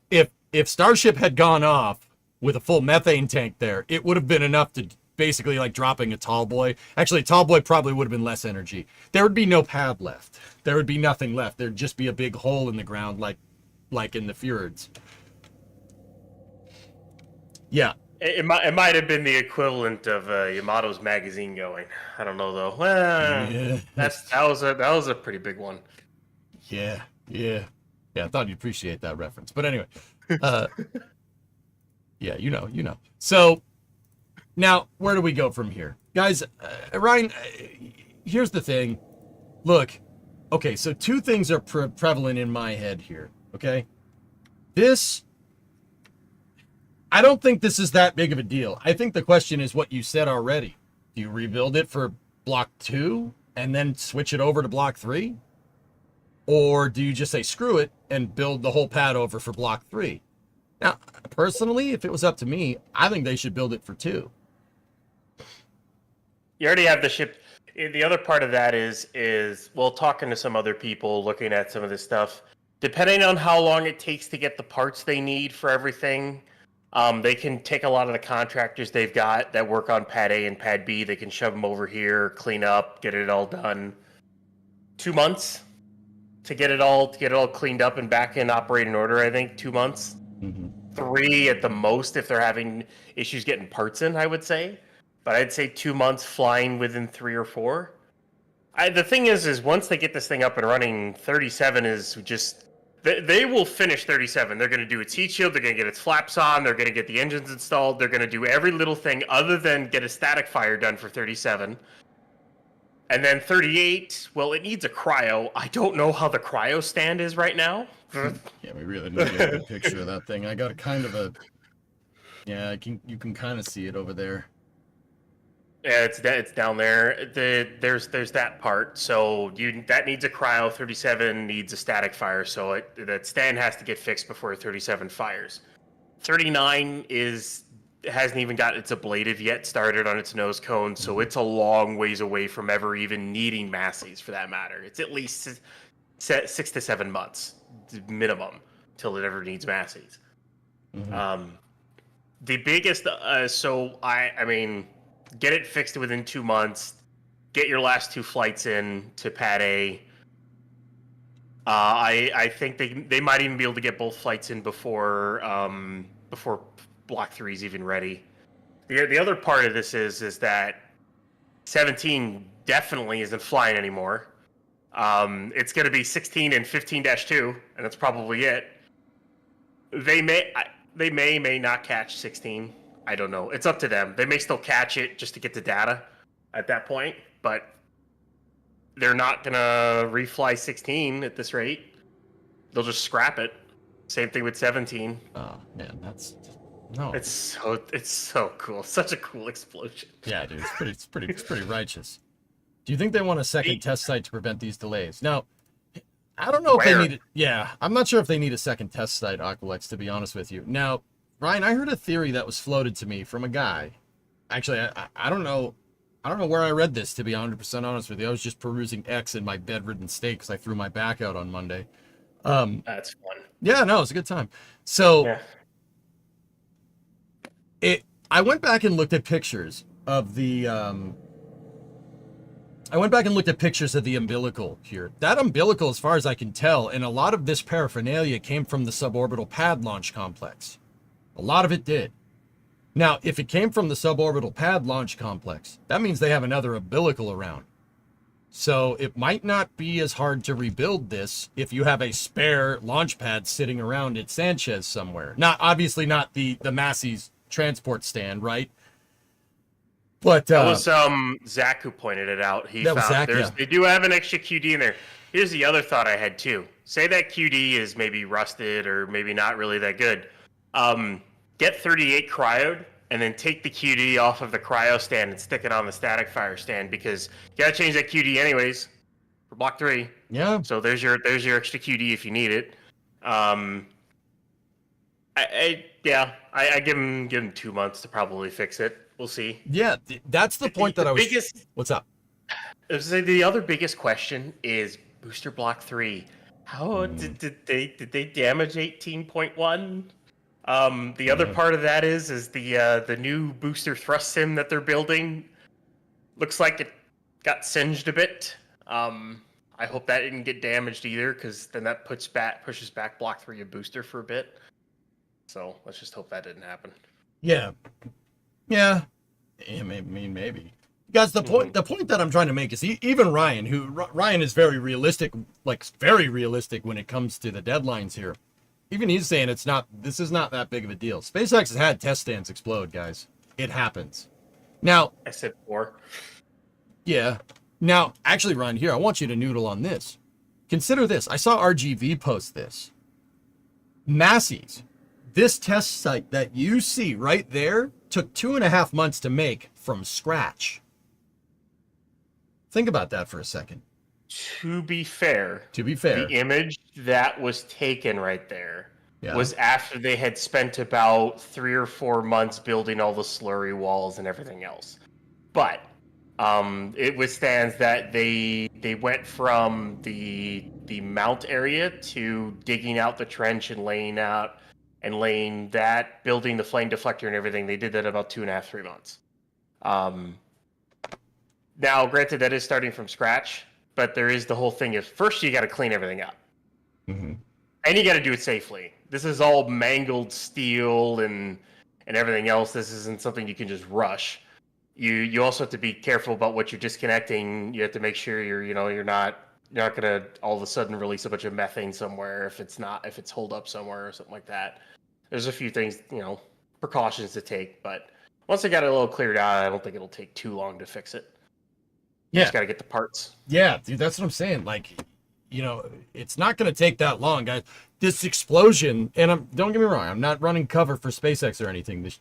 if Starship had gone off with a full methane tank there, it would have been enough to basically like dropping a tall boy. Actually, tall boy probably would have been less energy. There would be no pad left. There would be nothing left. There'd just be a big hole in the ground like in the fjords. Yeah. It might have been the equivalent of Yamato's magazine going. I don't know though. Well, Yeah. that was a pretty big one. Yeah. I thought you'd appreciate that reference. But anyway, yeah, you know. So now, where do we go from here? Guys, Ryan, here's the thing. Look, okay, so two things are prevalent in my head here, okay? I don't think this is that big of a deal. I think the question is what you said already. Do you rebuild it for Block 2 and then switch it over to Block 3? Or do you just say screw it and build the whole pad over for Block 3? Now, personally, if it was up to me, I think they should build it for 2. You already have the ship. The other part of that is well, talking to some other people, looking at some of this stuff. Depending on how long it takes to get the parts they need for everything, they can take a lot of the contractors they've got that work on Pad A and Pad B. They can shove them over here, clean up, get it all done. 2 months to get it all cleaned up and back in operating order. I think 2 months, 3 at the most if they're having issues getting parts in. I would say. But I'd say 2 months flying within 3 or 4. The thing is once they get this thing up and running, 37 is just... They will finish 37. They're going to do its heat shield. They're going to get its flaps on. They're going to get the engines installed. They're going to do every little thing other than get a static fire done for 37. And then 38, well, it needs a cryo. I don't know how the cryo stand is right now. Yeah, we really need to get a good picture of that thing. I got a kind of a... Yeah, you can kind of see it over there. Yeah, it's down there. There's that part. So that needs a cryo. 37 needs a static fire. So that stand has to get fixed before 37 fires. 39 hasn't even got its ablative yet started on its nose cone. So it's a long ways away from ever even needing massies for that matter. It's at least 6 to 7 months minimum till it ever needs massies. The biggest. I mean. Get it fixed within 2 months. Get your last 2 flights in to Pad A. I think they might even be able to get both flights in before Block 3 is even ready. The other part of this is that 17 definitely isn't flying anymore. It's going to be 16 and 15-2, and that's probably it. They may not catch 16. I don't know. It's up to them. They may still catch it just to get the data at that point, but they're not going to refly 16 at this rate. They'll just scrap it. Same thing with 17. Oh, man, It's so cool. Such a cool explosion. Yeah, dude, it's pretty righteous. Do you think they want a second test site to prevent these delays? Now, I don't know if they need it. Yeah, I'm not sure if they need a second test site, Aqualex, to be honest with you. Now, Ryan, I heard a theory that was floated to me from a guy. Actually, I don't know where I read this, to be 100% honest with you. I was just perusing X in my bedridden state because I threw my back out on Monday. That's fun. Yeah, no, it was a good time. So, I went back and looked at pictures of the umbilical here. That umbilical, as far as I can tell, and a lot of this paraphernalia came from the suborbital pad launch complex. A lot of it did. Now, if it came from the suborbital pad launch complex, that means they have another umbilical around. So it might not be as hard to rebuild this if you have a spare launch pad sitting around at Sanchez somewhere. Obviously not the Massey's transport stand, right? But that was Zach who pointed it out. They do have an extra QD in there. Here's the other thought I had too. Say that QD is maybe rusted or maybe not really that good. Get 38 cryoed and then take the QD off of the cryo stand and stick it on the static fire stand because you gotta change that QD anyways for Block 3. Yeah. So there's your extra QD if you need it. I give him 2 months to probably fix it. We'll see. Yeah, that's the point that I was. Biggest, What's up? The other biggest question is Booster Block 3. How did they damage 18.1? The other part of that is the new booster thrust sim that they're building looks like it got singed a bit. I hope that didn't get damaged either, because then that pushes back Block 3 of booster for a bit. So let's just hope that didn't happen. Yeah. Maybe. Guys, the point that I'm trying to make is even Ryan is very realistic, very realistic when it comes to the deadlines here. Even he's saying this is not that big of a deal. SpaceX has had test stands explode, guys. It happens. Now, I said 4. Yeah. Now, actually, Ryan, here, I want you to noodle on this. Consider this. I saw RGV post this. Massey's, this test site that you see right there, took 2.5 months to make from scratch. Think about that for a second. To be fair, the image that was taken right there was after they had spent about 3 or 4 months building all the slurry walls and everything else. But it withstands that they went from the mount area to digging out the trench and laying that, building the flame deflector and everything. They did that about 2.5, 3 months. Now, granted, that is starting from scratch, but there is the whole thing of first you got to clean everything up, and you got to do it safely. This is all mangled steel and everything else. This isn't something you can just rush. You also have to be careful about what you're disconnecting. You have to make sure you're not gonna all of a sudden release a bunch of methane somewhere if it's holed up somewhere or something like that. There's a few things, precautions to take, but once they got it a little cleared out, I don't think it'll take too long to fix it. You just got to get the parts. Yeah, dude, that's what I'm saying. It's not going to take that long, guys. This explosion, and don't get me wrong, I'm not running cover for SpaceX or anything.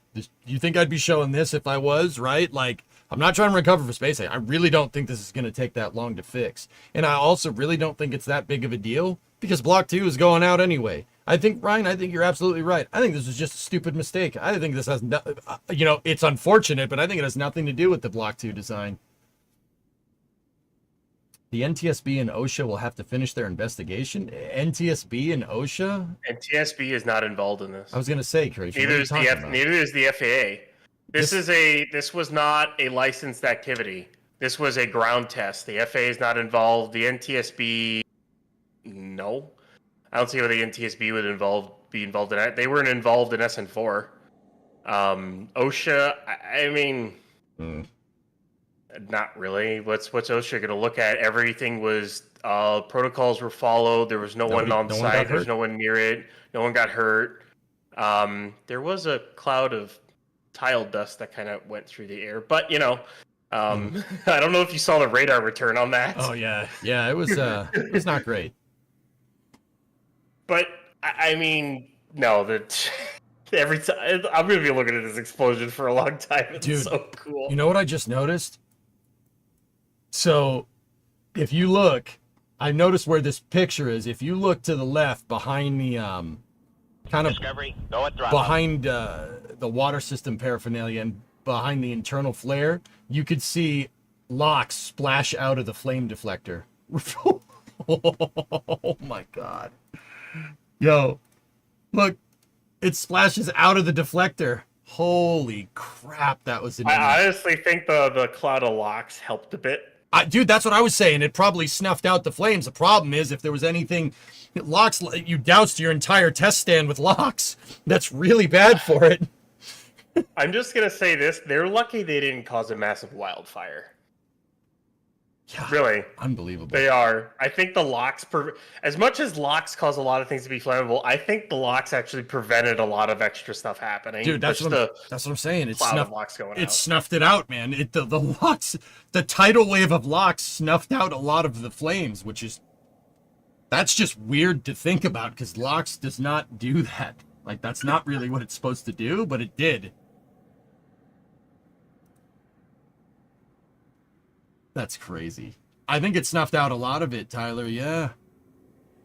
You think I'd be showing this if I was, right? I'm not trying to recover for SpaceX. I really don't think this is going to take that long to fix. And I also really don't think it's that big of a deal because Block 2 is going out anyway. Ryan, I think you're absolutely right. I think this was just a stupid mistake. I think this has, it's unfortunate, but I think it has nothing to do with the Block 2 design. The NTSB and OSHA will have to finish their investigation. NTSB and OSHA? NTSB is not involved in this. I was going to say, Tracy. Neither is the FAA. This was not a licensed activity. This was a ground test. The FAA is not involved. The NTSB, no. I don't see how the NTSB would be involved in that. They weren't involved in SN4. OSHA, I mean... Not really. What's OSHA going to look at? Everything was protocols were followed. There was no one on site. There's no one near it. No one got hurt. There was a cloud of tile dust that kind of went through the air, but I don't know if you saw the radar return on that. Oh yeah, it was not great. But I mean, no, that. Every time I'm gonna be looking at this explosion for a long time. It's so cool. You know what I just noticed? So, if you look, I noticed where this picture is. If you look to the left, behind the behind the water system paraphernalia and behind the internal flare, you could see LOX splash out of the flame deflector. Oh my god! Yo, look. It splashes out of the deflector. Holy crap, that was amazing. I honestly think the cloud of LOX helped a bit. Dude, that's what I was saying. It probably snuffed out the flames. The problem is if there was anything... LOX, you doused your entire test stand with LOX. That's really bad for it. I'm just going to say this. They're lucky they didn't cause a massive wildfire. Yeah, really. Unbelievable. They are. I think the LOX, as much as LOX cause a lot of things to be flammable, I think the LOX actually prevented a lot of extra stuff happening. Dude, that's what I'm saying. It snuffed it out, man. The LOX, the tidal wave of LOX snuffed out a lot of the flames, that's just weird to think about because LOX does not do that. That's not really what it's supposed to do, but it did. That's crazy. I think it snuffed out a lot of it, Tyler. Yeah.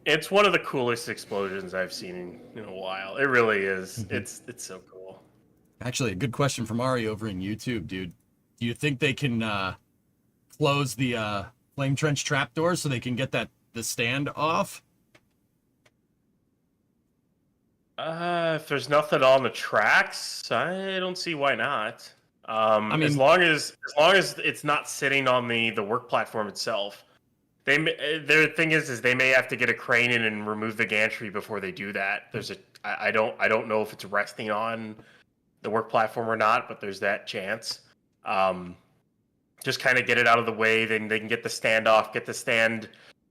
It's one of the coolest explosions I've seen in a while. It really is. It's so cool. Actually, a good question from Ari over in YouTube, dude. Do you think they can close the flame trench trapdoor so they can get the stand off? If there's nothing on the tracks, I don't see why not. I mean, as long as it's not sitting on the work platform itself. Their thing is they may have to get a crane in and remove the gantry before they do that. I don't know if it's resting on the work platform or not, but there's that chance. Just kind of get it out of the way, then they can get the stand off, get the stand,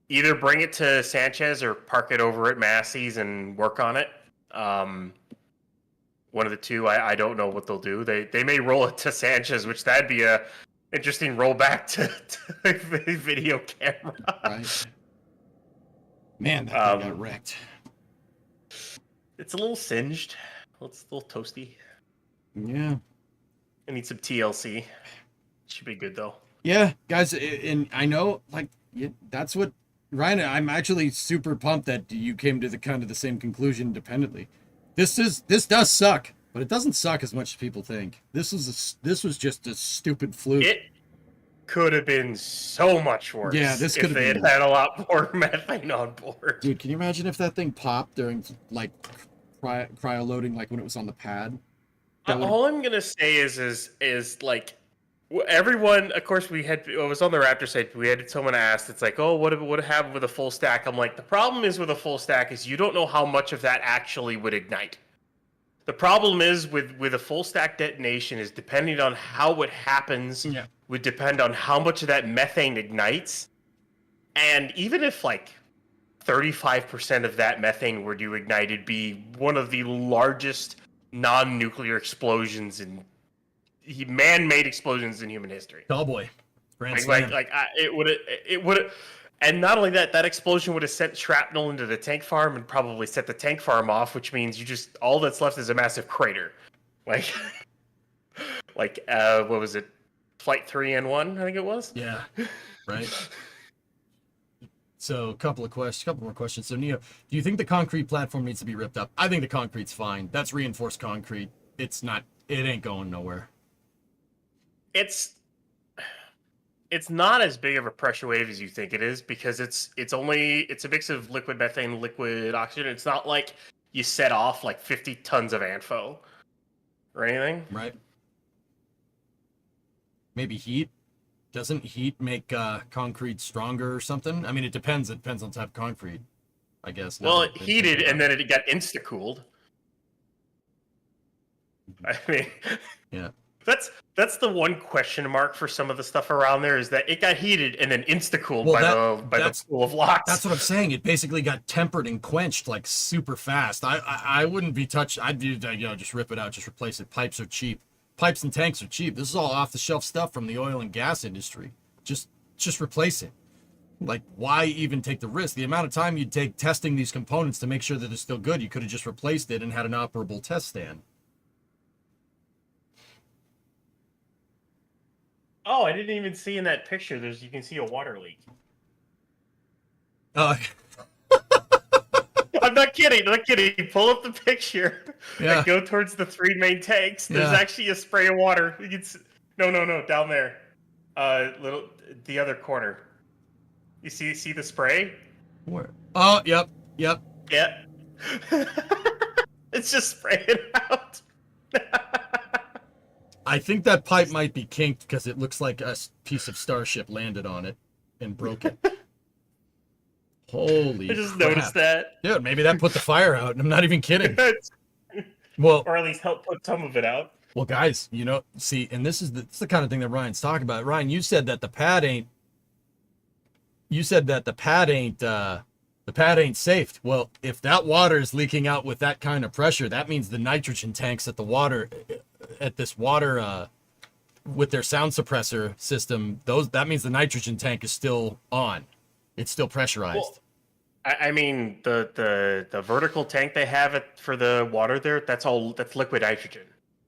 either bring it to Sanchez or park it over at Massey's and work on it. One of the two. I don't know what they'll do. They may roll it to Sanchez, which that'd be a interesting rollback to a video camera. Right. Man, that thing got wrecked. It's a little singed. It's a little toasty. Yeah. I need some TLC. Should be good though. Yeah, guys, and I know, like, that's what Ryan. I'm actually super pumped that you came to the same conclusion independently. This does suck, but it doesn't suck as much as people think. This was just a stupid fluke. It could have been so much worse. Yeah, this could have been. If they had a lot more methane on board. Dude, can you imagine if that thing popped during like cryo loading, like when it was on the pad? All I'm gonna say is like everyone. Of course, it was on the Raptor site. We had someone asked. It's like, oh, what happened with a full stack? I'm like, the problem is with a full stack is you don't know how much of that actually would ignite. The problem is with a full stack detonation is depending on how it happens. Yeah. Would depend on how much of that methane ignites, and even if like 35% of that methane were to ignite, it'd be one of the largest non-nuclear explosions in man-made explosions in human history. Oh boy, it would, and not only that, that explosion would have sent shrapnel into the tank farm and probably set the tank farm off, which means all that's left is a massive crater, like what was it, Flight 3N1, I think it was. Yeah, right. So a couple more questions. So Neo, do you think the concrete platform needs to be ripped up? I think the concrete's fine. That's reinforced concrete. It ain't going nowhere. It's not as big of a pressure wave as you think it is, because it's a mix of liquid methane, liquid oxygen. It's not like you set off like 50 tons of ANFO or anything. Right. Maybe heat. Doesn't heat make concrete stronger or something? I mean, it depends. It depends on the type of concrete, I guess. Well, it heated and then it got insta-cooled. I mean, yeah. That's the one question mark for some of the stuff around there, is that it got heated and then insta-cooled by the pool of LOX. That's what I'm saying. It basically got tempered and quenched like super fast. I wouldn't be touched. I'd be, just rip it out, just replace it. Pipes are cheap. Pipes and tanks are cheap. This is all off-the-shelf stuff from the oil and gas industry. Just replace it. Like, why even take the risk? The amount of time you'd take testing these components to make sure that they're still good, you could have just replaced it and had an operable test stand. Oh, I didn't even see in that picture. You can see a water leak. I'm not kidding. Pull up the picture and go towards the 3 main tanks. There's actually a spray of water. You can no, down there. The other corner. You see the spray? Where? Oh, yep. Yeah. It's just spraying out. I think that pipe might be kinked because it looks like a piece of Starship landed on it and broke it. Holy I just crap. noticed that. Dude, maybe that put the fire out, and I'm not even kidding. Well, or at least help put some of it out. Well, guys, see, and this is the kind of thing that Ryan's talking about. Ryan, you said that the pad ain't safe. Well, if that water is leaking out with that kind of pressure, that means the nitrogen tanks with their sound suppressor system, that means the nitrogen tank is still on. It's still pressurized. Well, I mean, the vertical tank they have for the water there, that's liquid nitrogen.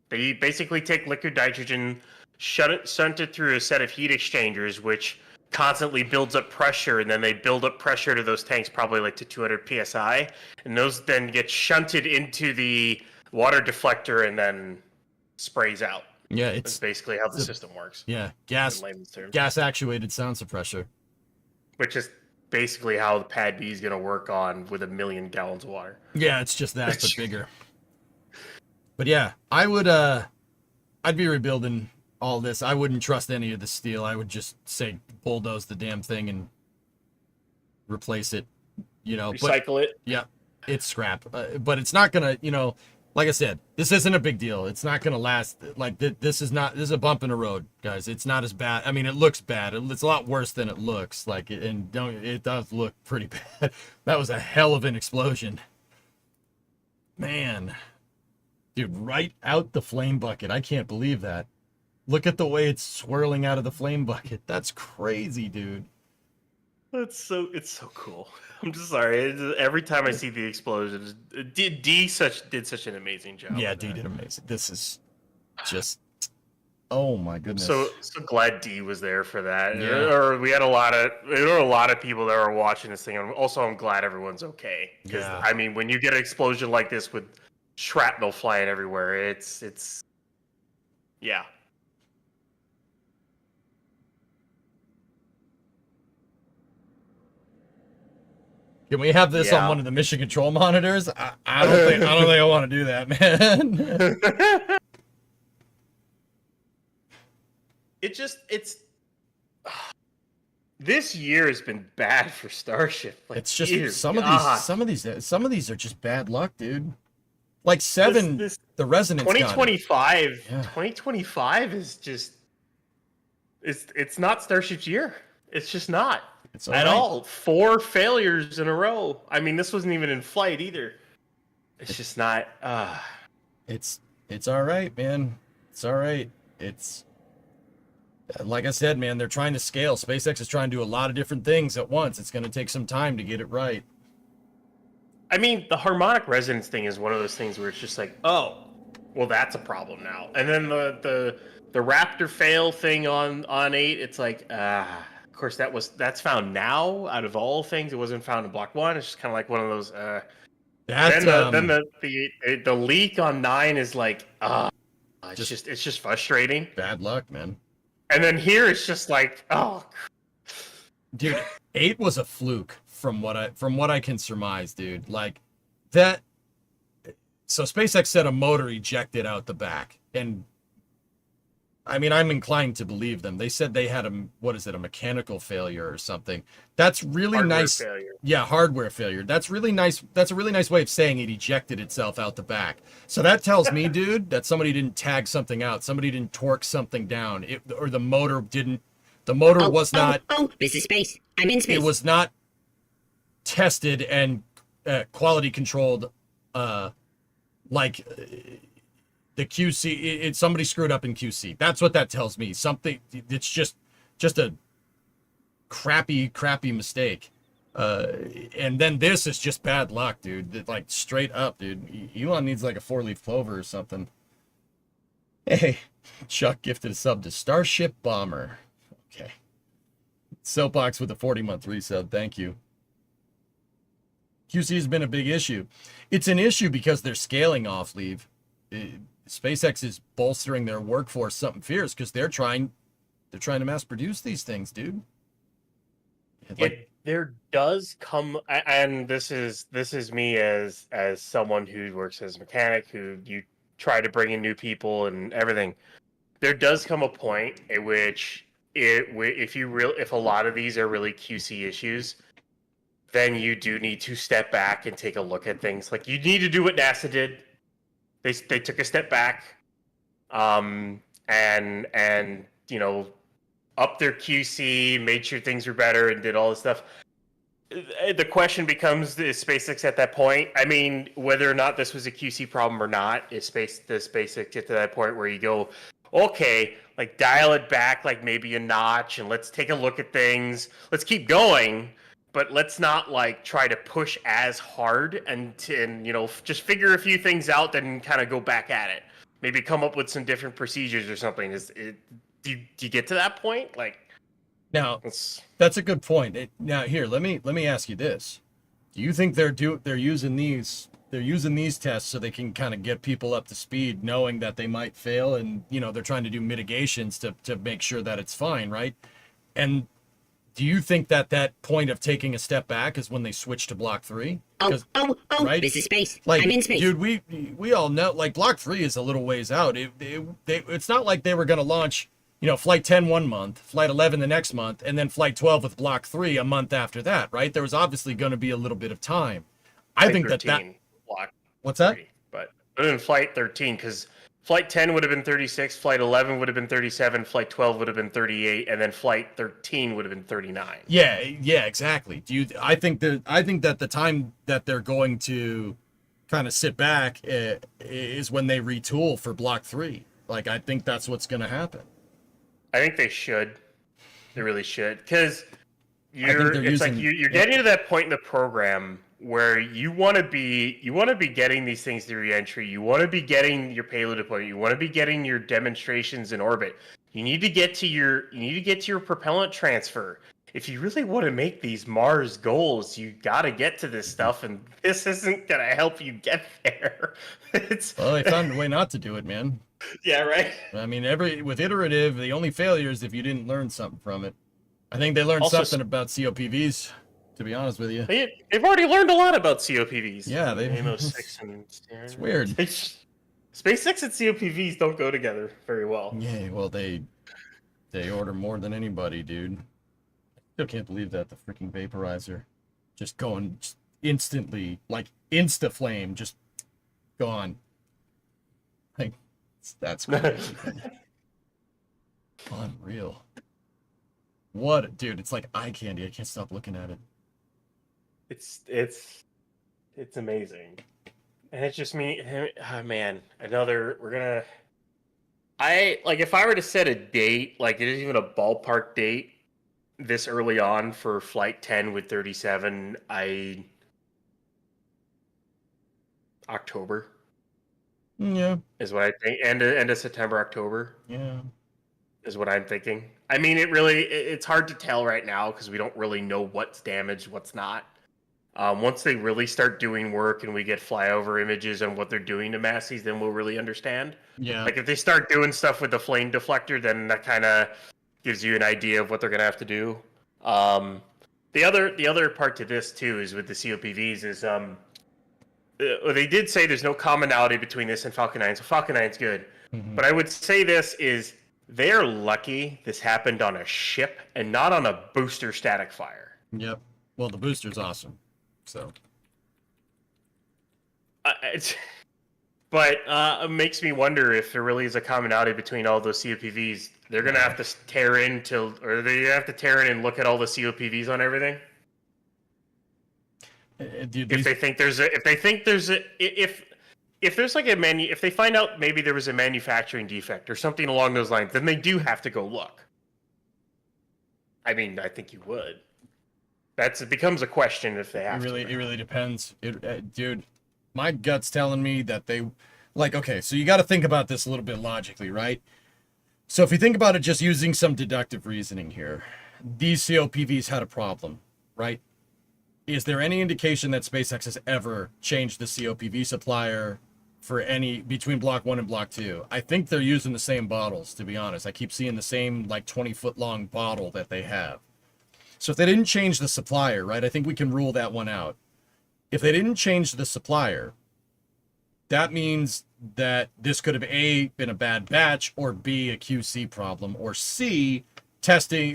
They basically take liquid nitrogen, shunt it through a set of heat exchangers, which constantly builds up pressure, and then they build up pressure to those tanks probably like to 200 psi, and those then get shunted into the water deflector and then sprays out. Yeah, That's basically how the system works. yeah, In layman's terms. gas actuated sound suppressor. Which is basically how the Pad B is going to work on with 1,000,000 gallons of water. Yeah, it's just that, but bigger. But yeah, I would I'd be rebuilding all this. I wouldn't trust any of the steel. I would just say bulldoze the damn thing and replace it. You know, Recycle it. Yeah, it's scrap. But it's not gonna, like I said, this isn't a big deal. It's not gonna last. Like this is a bump in the road, guys. It's not as bad. I mean, it looks bad. It's a lot worse than it looks. It does look pretty bad. That was a hell of an explosion, man. Dude, right out the flame bucket. I can't believe that. Look at the way it's swirling out of the flame bucket. That's crazy, dude. It's so cool. I'm just sorry. Every time I see the explosions, D did such an amazing job. Yeah, D did amazing. This is just, oh my goodness. So glad D was there for that. Yeah. Or there were a lot of people that were watching this thing. Also, I'm glad everyone's okay. Because Yeah. I mean, when you get an explosion like this with shrapnel flying everywhere, it's yeah. Can we have this on Yeah. one of the mission control monitors? I don't think I want to do that, man. It's this year has been bad for Starship. Like, It's just dear some God. of these are just bad luck, dude. Like 7, This the resonance gun. 2025. Yeah. 2025 is just it's not Starship's year. It's just not It's at right. all. 4 failures in a row. I mean, this wasn't even in flight either. It's just not. It's all right, man. It's all right. It's like I said, man, they're trying to scale. SpaceX is trying to do a lot of different things at once. It's going to take some time to get it right. I mean, the harmonic resonance thing is one of those things where it's just like, oh, well, that's a problem now. And then the Raptor fail thing on 8, it's like, of course that's found now out of all things. It wasn't found in Block 1. It's just kind of like one of those. That's Then the leak on 9 is like, it's just frustrating. bad luck, man. And then here it's just like, oh, Dude, 8 was a fluke from what I can surmise, dude. Like that. So SpaceX said a motor ejected out the back, and I mean, I'm inclined to believe them. They said they had a mechanical failure or something. That's really hardware nice. failure. Yeah, hardware failure. That's really nice. That's a really nice way of saying it ejected itself out the back. So that tells me, dude, that somebody didn't tag something out. Somebody didn't torque something down. Or the motor didn't. The motor was not. Oh, this is space. I'm in space. It was not tested and quality controlled. Like the QC. Somebody screwed up in QC. That's what that tells me. Something. It's just a crappy mistake. And then this is just bad luck, dude. Like straight up, dude. Elon needs like a 4-leaf clover or something. Hey, Chuck gifted a sub to Starship Bomber. Okay. Soapbox with a 40-month resub. Thank you. QC has been a big issue. It's an issue because they're scaling off leave. SpaceX is bolstering their workforce something fierce because they're trying to mass produce these things, dude. There does come, and this is me as someone who works as a mechanic, who you try to bring in new people and everything. There does come a point at which if a lot of these are really QC issues, then you do need to step back and take a look at things. Like you need to do what NASA did. They took a step back, and up their QC, made sure things were better, and did all this stuff. The question becomes: is SpaceX at that point? I mean, whether or not this was a QC problem or not, does SpaceX get to that point where you go, okay, like dial it back, like maybe a notch, and let's take a look at things. Let's keep going, but let's not like try to push as hard and just figure a few things out, then kind of go back at it. Maybe come up with some different procedures or something. Do you get to that point? Like, now, that's a good point. Now, here, let me ask you this: do you think they're using these they're using these tests so they can kind of get people up to speed, knowing that they might fail, and they're trying to do mitigations to make sure that it's fine, right? And do you think that point of taking a step back is when they switch to Block 3? Right? This is space. Like, I'm in space. dude, we all know, like, Block 3 is a little ways out. It's not like they were going to launch, Flight 10 one month, Flight 11 the next month, and then Flight 12 with Block 3 a month after that, right? There was obviously going to be a little bit of time. I think that... Block What's that? 3, but in Flight 13, because Flight 10 would have been 36, Flight 11 would have been 37, Flight 12 would have been 38, and then Flight 13 would have been 39. Yeah, exactly. I think that the time that they're going to kind of sit back is when they retool for Block 3. Like, I think that's what's going to happen. I think they should. They really should, because you're getting to that point in the program where you want to be getting these things through re-entry. You want to be getting your payload deployment. You want to be getting your demonstrations in orbit. You need to get to your propellant transfer. If you really want to make these Mars goals, you got to get to this stuff, and this isn't gonna help you get there. Well, they found a way not to do it, man. Yeah, right. I mean, with iterative, the only failure is if you didn't learn something from it. I think they learned something about COPVs. To be honest with you, they've already learned a lot about COPVs. Yeah, AMO6 and it's weird. SpaceX and COPVs don't go together very well. Yeah, well, they order more than anybody, dude. Still can't believe that the freaking vaporizer just going instantly, like insta-flame, just gone. Like, that's crazy. Unreal. What, dude? It's like eye candy. I can't stop looking at it. It's amazing, and it's just me. Oh, man, if I were to set a date, like it isn't even a ballpark date, this early on for Flight 10 with 37, October. Yeah, is what I think. End of September, October. Yeah, is what I'm thinking. I mean, it's hard to tell right now because we don't really know what's damaged, what's not. Once they really start doing work and we get flyover images on what they're doing to Massey's, then we'll really understand. Yeah. Like if they start doing stuff with the flame deflector, then that kind of gives you an idea of what they're gonna have to do. The other part to this too is with the COPVs is they did say there's no commonality between this and Falcon 9, so Falcon 9's good. Mm-hmm. But I would say this is they're lucky this happened on a ship and not on a booster static fire. Yep. Well, the booster's awesome. So, it makes me wonder if there really is a commonality between all those COPVs. They're gonna have to tear in and look at all the COPVs on everything. Dude, if they find out maybe there was a manufacturing defect or something along those lines, then they do have to go look. I mean, I think you would. It becomes a question if they have to. It really depends. Dude, my gut's telling me that they... Like, okay, so you got to think about this a little bit logically, right? So if you think about it just using some deductive reasoning here, these COPVs had a problem, right? Is there any indication that SpaceX has ever changed the COPV supplier for any between Block 1 and Block 2? I think they're using the same bottles, to be honest. I keep seeing the same, like, 20-foot long bottle that they have. So if they didn't change the supplier, right, I think we can rule that one out. If they didn't change the supplier, that means that this could have A, been a bad batch, or B, a QC problem, or C,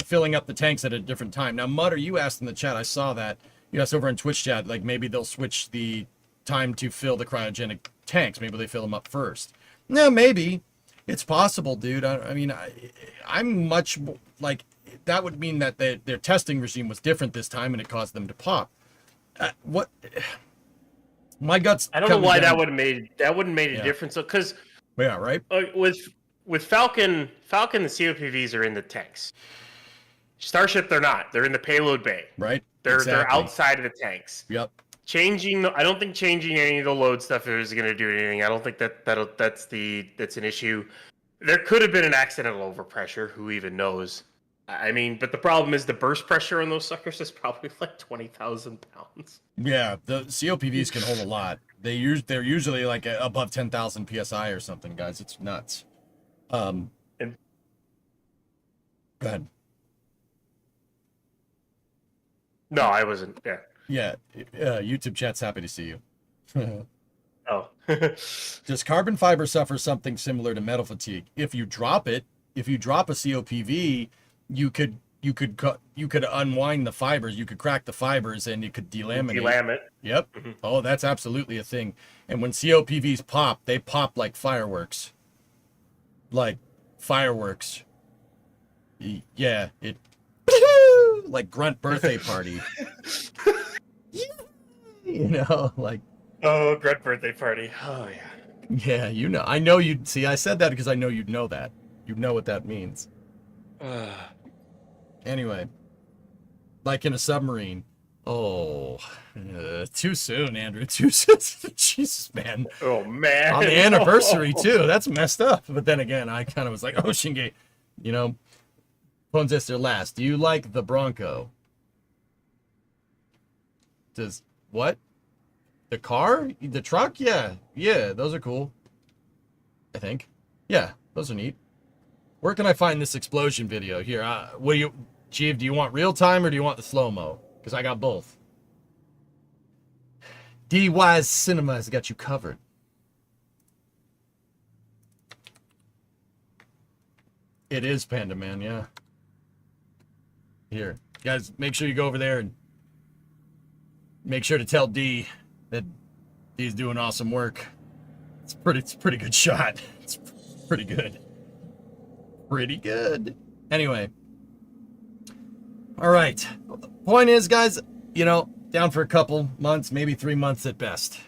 filling up the tanks at a different time. Now, Mutter, you asked in the chat, I saw that. You asked over in Twitch chat, like maybe they'll switch the time to fill the cryogenic tanks. Maybe they fill them up first. No, maybe. It's possible, dude. I'm much like... That would mean that their testing regime was different this time, and it caused them to pop. What? My guts. I don't know why that wouldn't made a difference. Because yeah, right. With Falcon, the COPVs are in the tanks. Starship, they're not. They're in the payload bay. Right. They're outside of the tanks. Yep. I don't think changing any of the load stuff is going to do anything. I don't think that's an issue. There could have been an accidental overpressure. Who even knows? I mean, but the problem is the burst pressure on those suckers is probably like 20,000 pounds. Yeah, the COPVs can hold a lot. they're usually like above 10,000 psi or something, guys. It's nuts. And- Go ahead. No, I wasn't. Yeah. Yeah, YouTube chat's happy to see you. Oh. Does carbon fiber suffer something similar to metal fatigue? If you drop a COPV, you could unwind the fibers, you could crack the fibers, and you could delaminate. Delam it. Yep. Mhm. Oh, that's absolutely a thing. And when COPVs pop, they pop like fireworks. Like fireworks. Yeah, it like grunt birthday party. You know, like Oh, great birthday party. Oh yeah. yeah, you know. I know you'd see. I said that because I know you'd know that. You know what that means. Anyway, like in a submarine. Oh, too soon, Andrew. Too soon. Jesus, man. Oh man. On the anniversary too. That's messed up. But then again, I kind of was like, Ocean Gate. You know, Phone's Esther last. Do you like the Bronco? Does what? The car? The truck? Yeah. Yeah, those are cool. I think. Yeah, those are neat. Where can I find this explosion video? Here, what do you... Jeeve, do you want real time or do you want the slow-mo? Because I got both. DY's Cinema has got you covered. It is Panda Man, yeah. Here. Guys, make sure you go over there and make sure to tell D that D's doing awesome work. It's pretty good shot. It's pretty good. Pretty good. Anyway. All right. Point is, guys, you know, down for a couple months, maybe 3 months at best.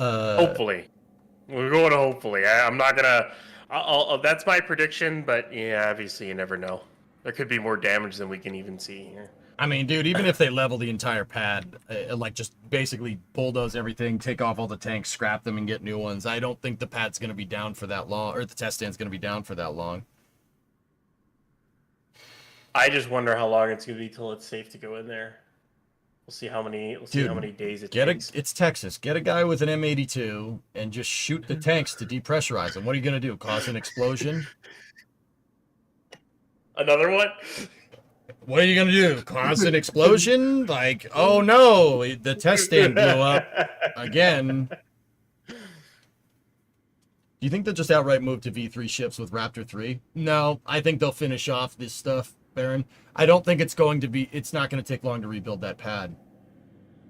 Hopefully. We're going to hopefully. I'm not going to... that's my prediction, but yeah, obviously you never know. There could be more damage than we can even see here. I mean, dude, even if they level the entire pad, like just basically bulldoze everything, take off all the tanks, scrap them, and get new ones, I don't think the pad's going to be down for that long, or the test stand's going to be down for that long. I just wonder how long it's going to be till it's safe to go in there. We'll see how many. We'll see Dude, how many days it takes. It's Texas. Get a guy with an M82 and just shoot the tanks to depressurize them. What are you going to do? Cause an explosion? Another one? What are you going to do? Cause an explosion? Like, oh no, the test stand blew up again. Do you think they'll just outright move to V3 ships with Raptor 3? No, I think they'll finish off this stuff, Baron. I don't think it's not going to take long to rebuild that pad.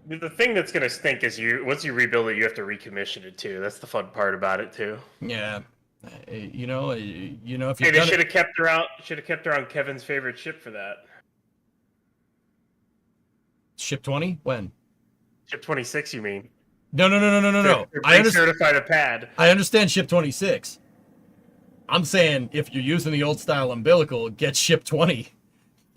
The thing that's going to stink is once you rebuild it, you have to recommission it too. That's the fun part about it too. Yeah. You know, if you Hey, they should have kept her on Kevin's favorite ship for that. Ship 20? When? Ship 26, you mean? No. I certified a pad. I understand ship 26. I'm saying if you're using the old style umbilical, get ship 20.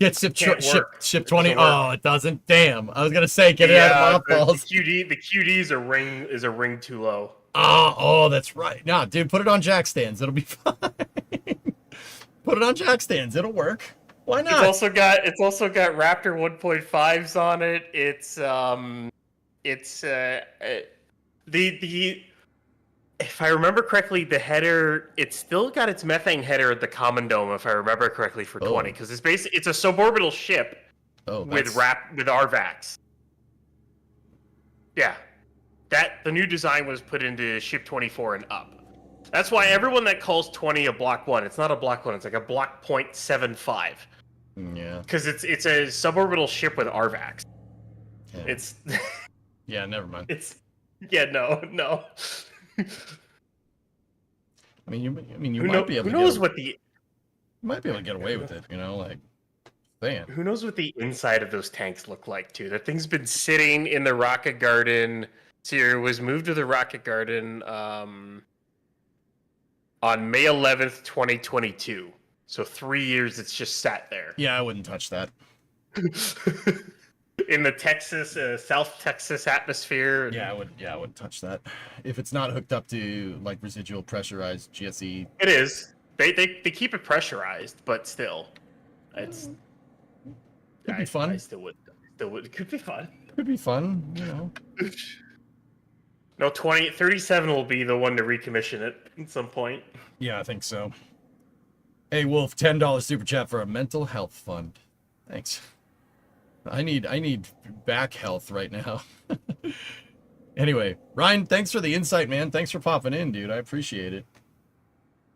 Get ship 20. Oh, it doesn't. Damn. I was gonna say get it out of mothballs. The QD is a ring too low. Oh, that's right. Nah, dude, put it on jack stands. It'll be fine. Put it on jack stands. It'll work. Why not? It's also got Raptor 1.5s on it. If I remember correctly, the header, it's still got its methane header at the common dome, if I remember correctly, for 20, because it's a suborbital ship with RVACs. Yeah. The new design was put into ship 24 and up. That's why everyone that calls 20 a block 1, it's not a block 1, it's like a block 0.75. Yeah. Because it's a suborbital ship with RVACs. Yeah. It's... Yeah, never mind. No. I mean, you might be able to get away with it, you know, like, saying. Who knows what the inside of those tanks look like, too? That thing's been sitting in the Rocket Garden. It was moved to the Rocket Garden on May 11th, 2022. So 3 years it's just sat there. Yeah, I wouldn't touch that. In the Texas, South Texas atmosphere. Yeah, I wouldn't touch that. If it's not hooked up to like residual pressurized GSE. It is. They keep it pressurized, but still, it's could be fun. I still would. It could be fun. Could be fun, you know. No, 37 will be the one to recommission it at some point. Yeah, I think so. Hey, Wolf, $10 super chat for a mental health fund. Thanks. I need back health right now. Anyway, Ryan, thanks for the insight, man. Thanks for popping in, dude. I appreciate it.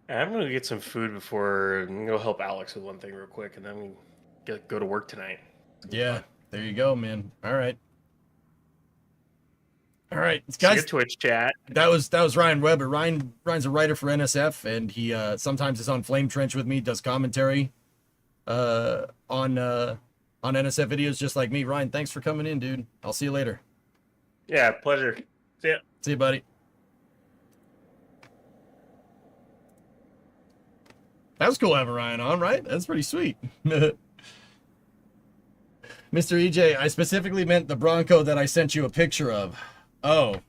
I'm gonna get some food before. I'm gonna go help Alex with one thing real quick, and then go to work tonight. Yeah, there you go, man. All right. All right, See guys. your Twitch chat. That was Ryan Weber. Ryan's a writer for NSF, and he sometimes is on Flame Trench with me, does commentary on NSF videos just like me. Ryan, thanks for coming in, dude. I'll see you later. Yeah, pleasure. See ya. See you, buddy. That was cool having Ryan on, right? That's pretty sweet. Mr. EJ, I specifically meant the Bronco that I sent you a picture of. Oh,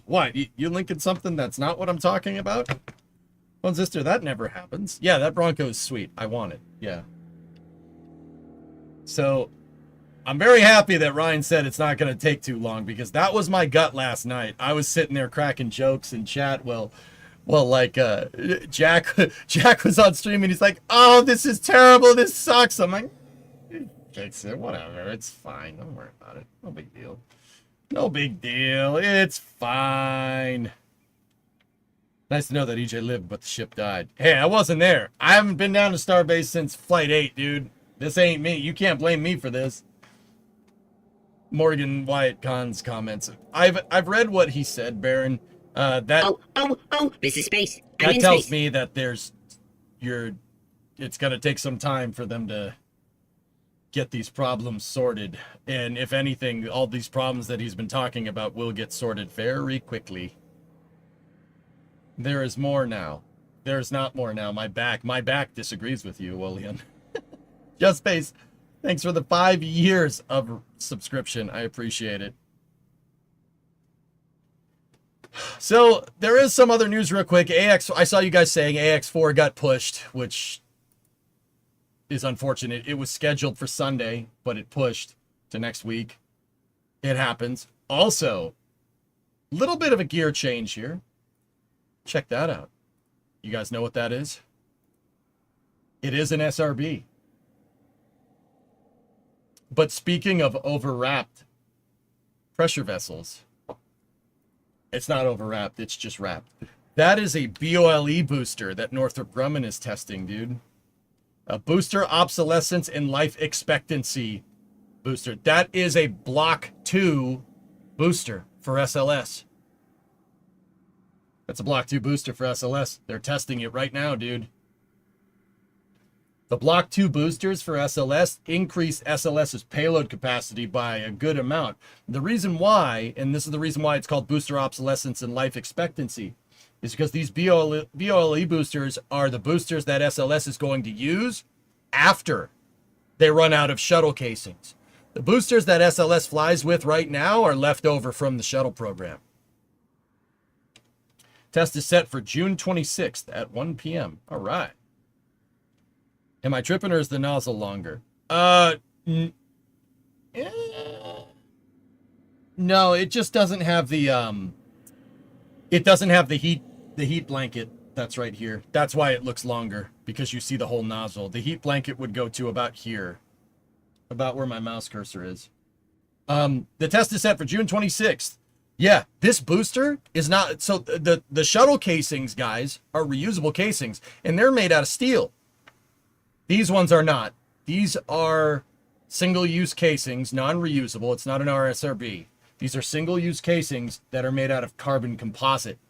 what? You linking something that's not what I'm talking about? Well, sister, that never happens. Yeah, that Bronco is sweet. I want it. Yeah. So, I'm very happy that Ryan said it's not going to take too long, because that was my gut last night. I was sitting there cracking jokes in chat. Well, like Jack was on stream and he's like, "Oh, this is terrible. This sucks." I'm like, "Fix it. Whatever. It's fine. Don't worry about it. No big deal. No big deal. It's fine." Nice to know that EJ lived, but the ship died. Hey, I wasn't there. I haven't been down to Starbase since Flight 8, dude. This ain't me. You can't blame me for this. Morgan Wyatt Khan's comments. I've read what he said, Baron. This is space. I'm That in tells space. me that it's gonna take some time for them to get these problems sorted. And if anything, all these problems that he's been talking about will get sorted very quickly. There is more now. There's not more now. My back disagrees with you, William. Just Space, thanks for the 5 years of subscription. I appreciate it. So there is some other news real quick. I saw you guys saying AX4 got pushed, which is unfortunate. It was scheduled for Sunday, but it pushed to next week. It happens. Also, little bit of a gear change here. Check that out. You guys know what that is? It is an SRB. But speaking of overwrapped pressure vessels, it's not overwrapped, it's just wrapped. That is a BOLE booster that Northrop Grumman is testing, dude. A booster obsolescence and life expectancy booster. That is a Block 2 booster for SLS. That's a Block 2 booster for SLS. They're testing it right now, dude. The Block 2 boosters for SLS increase SLS's payload capacity by a good amount. The reason why, and this is the reason why it's called booster obsolescence and life expectancy, is because these BOLE boosters are the boosters that SLS is going to use after they run out of shuttle casings. The boosters that SLS flies with right now are left over from the shuttle program. Test is set for June 26th at 1 p.m. All right. Am I tripping, or is the nozzle longer? No, it just doesn't have the it doesn't have the heat blanket that's right here. That's why it looks longer, because you see the whole nozzle. The heat blanket would go to about here, about where my mouse cursor is. The test is set for June 26th. Yeah, this booster is not, so the shuttle casings, guys, are reusable casings, and they're made out of steel. These ones are not. These are single-use casings, non-reusable. It's not an RSRB. These are single-use casings that are made out of carbon composite.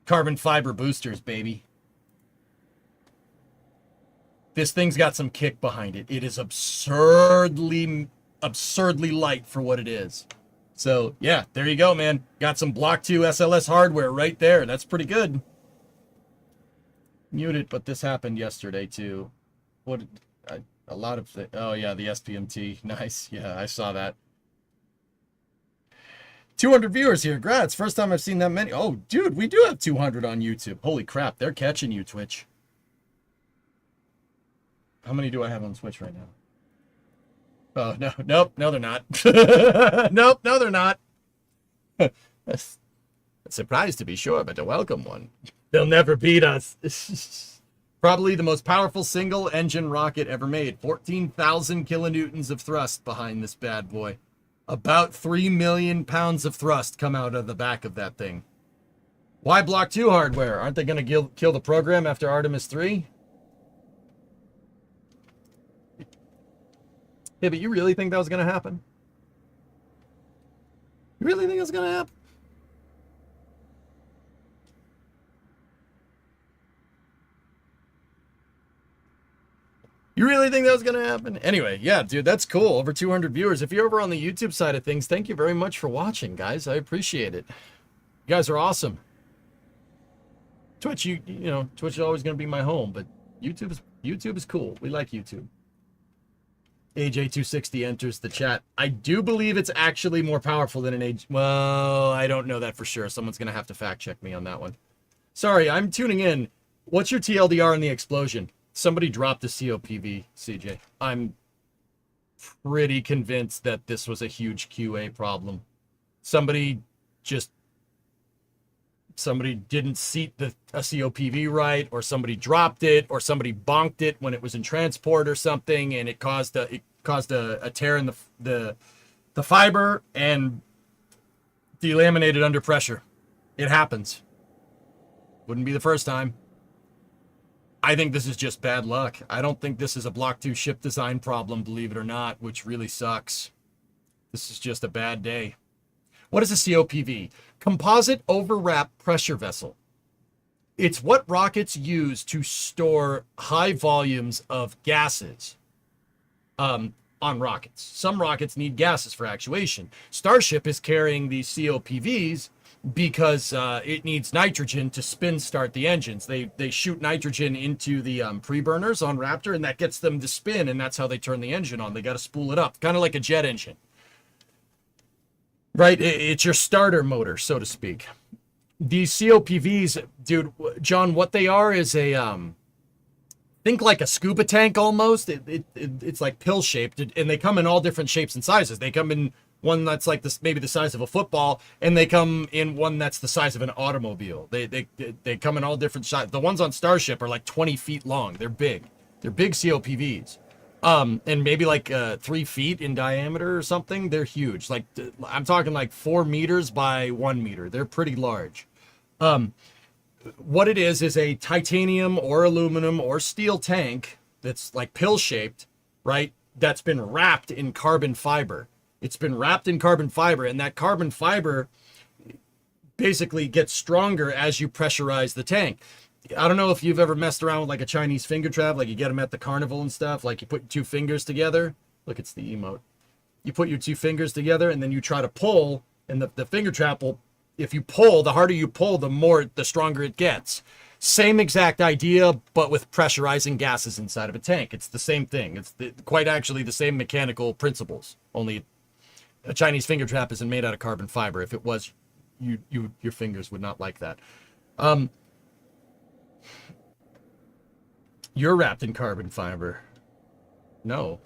Carbon fiber boosters, baby. This thing's got some kick behind it. It is absurdly light for what it is. So, yeah, there you go, man. Got some Block 2 SLS hardware right there. That's pretty good. Muted, but this happened yesterday too. A lot of oh yeah, the SPMT. Nice. Yeah, I saw that. 200 viewers here. Grats. First time I've seen that many. Oh, dude, we do have 200 on YouTube. Holy crap, they're catching you, Twitch. How many do I have on Twitch right now? Oh, no, nope, no, they're not. Nope, no, they're not. A surprise to be sure, but a welcome one. They'll never beat us. Probably the most powerful single-engine rocket ever made. 14,000 kilonewtons of thrust behind this bad boy. About 3 million pounds of thrust come out of the back of that thing. Why Block 2 hardware? Aren't they going to kill the program after Artemis 3? Yeah, but you really think that was going to happen? You really think that's going to happen? You really think that was going to happen? Anyway, yeah, dude, that's cool. Over 200 viewers. If you're over on the YouTube side of things, thank you very much for watching, guys. I appreciate it. You guys are awesome. Twitch, you know, Twitch is always going to be my home, but YouTube is cool. We like YouTube. AJ260 enters the chat. I do believe it's actually more powerful than an AJ. Well, I don't know that for sure. Someone's going to have to fact check me on that one. Sorry, I'm tuning in. What's your TLDR on the explosion? Somebody dropped a COPV, CJ. I'm pretty convinced that this was a huge QA problem. Somebody didn't seat a COPV right, or somebody dropped it, or somebody bonked it when it was in transport or something, and it caused a tear in the fiber and delaminated under pressure. It happens. Wouldn't be the first time. I think this is just bad luck. I don't think this is a Block 2 ship design problem, believe it or not, which really sucks. This is just a bad day. What is a COPV? Composite overwrap pressure vessel. It's what rockets use to store high volumes of gases on rockets. Some rockets need gases for actuation. Starship is carrying these COPVs because it needs nitrogen to spin start the engines. They shoot nitrogen into the pre-burners on Raptor, and that gets them to spin, and that's how they turn the engine on. They got to spool it up, kind of like a jet engine. Right? It's your starter motor, so to speak. These COPVs, dude, John, what they are is a, think like a scuba tank almost. It's like pill-shaped, and they come in all different shapes and sizes. They come in one that's like this, maybe the size of a football, and they come in one that's the size of an automobile. They come in all different sizes. The ones on Starship are like 20 feet long. They're big. They're big COPVs. And maybe like 3 feet in diameter or something. They're huge. Like I'm talking like 4 meters by 1 meter. They're pretty large. What it is a titanium or aluminum or steel tank that's like pill-shaped, right? That's been wrapped in carbon fiber. It's been wrapped in carbon fiber, and that carbon fiber basically gets stronger as you pressurize the tank. I don't know if you've ever messed around with like a Chinese finger trap, like you get them at the carnival and stuff, like you put 2 fingers together. Look, it's the emote. You put your 2 fingers together, and then you try to pull, and the finger trap will, if you pull, the harder you pull, the stronger it gets. Same exact idea, but with pressurizing gases inside of a tank. It's the same thing. It's quite actually the same mechanical principles, only a Chinese finger trap isn't made out of carbon fiber. If it was, your fingers would not like that. You're wrapped in carbon fiber. No,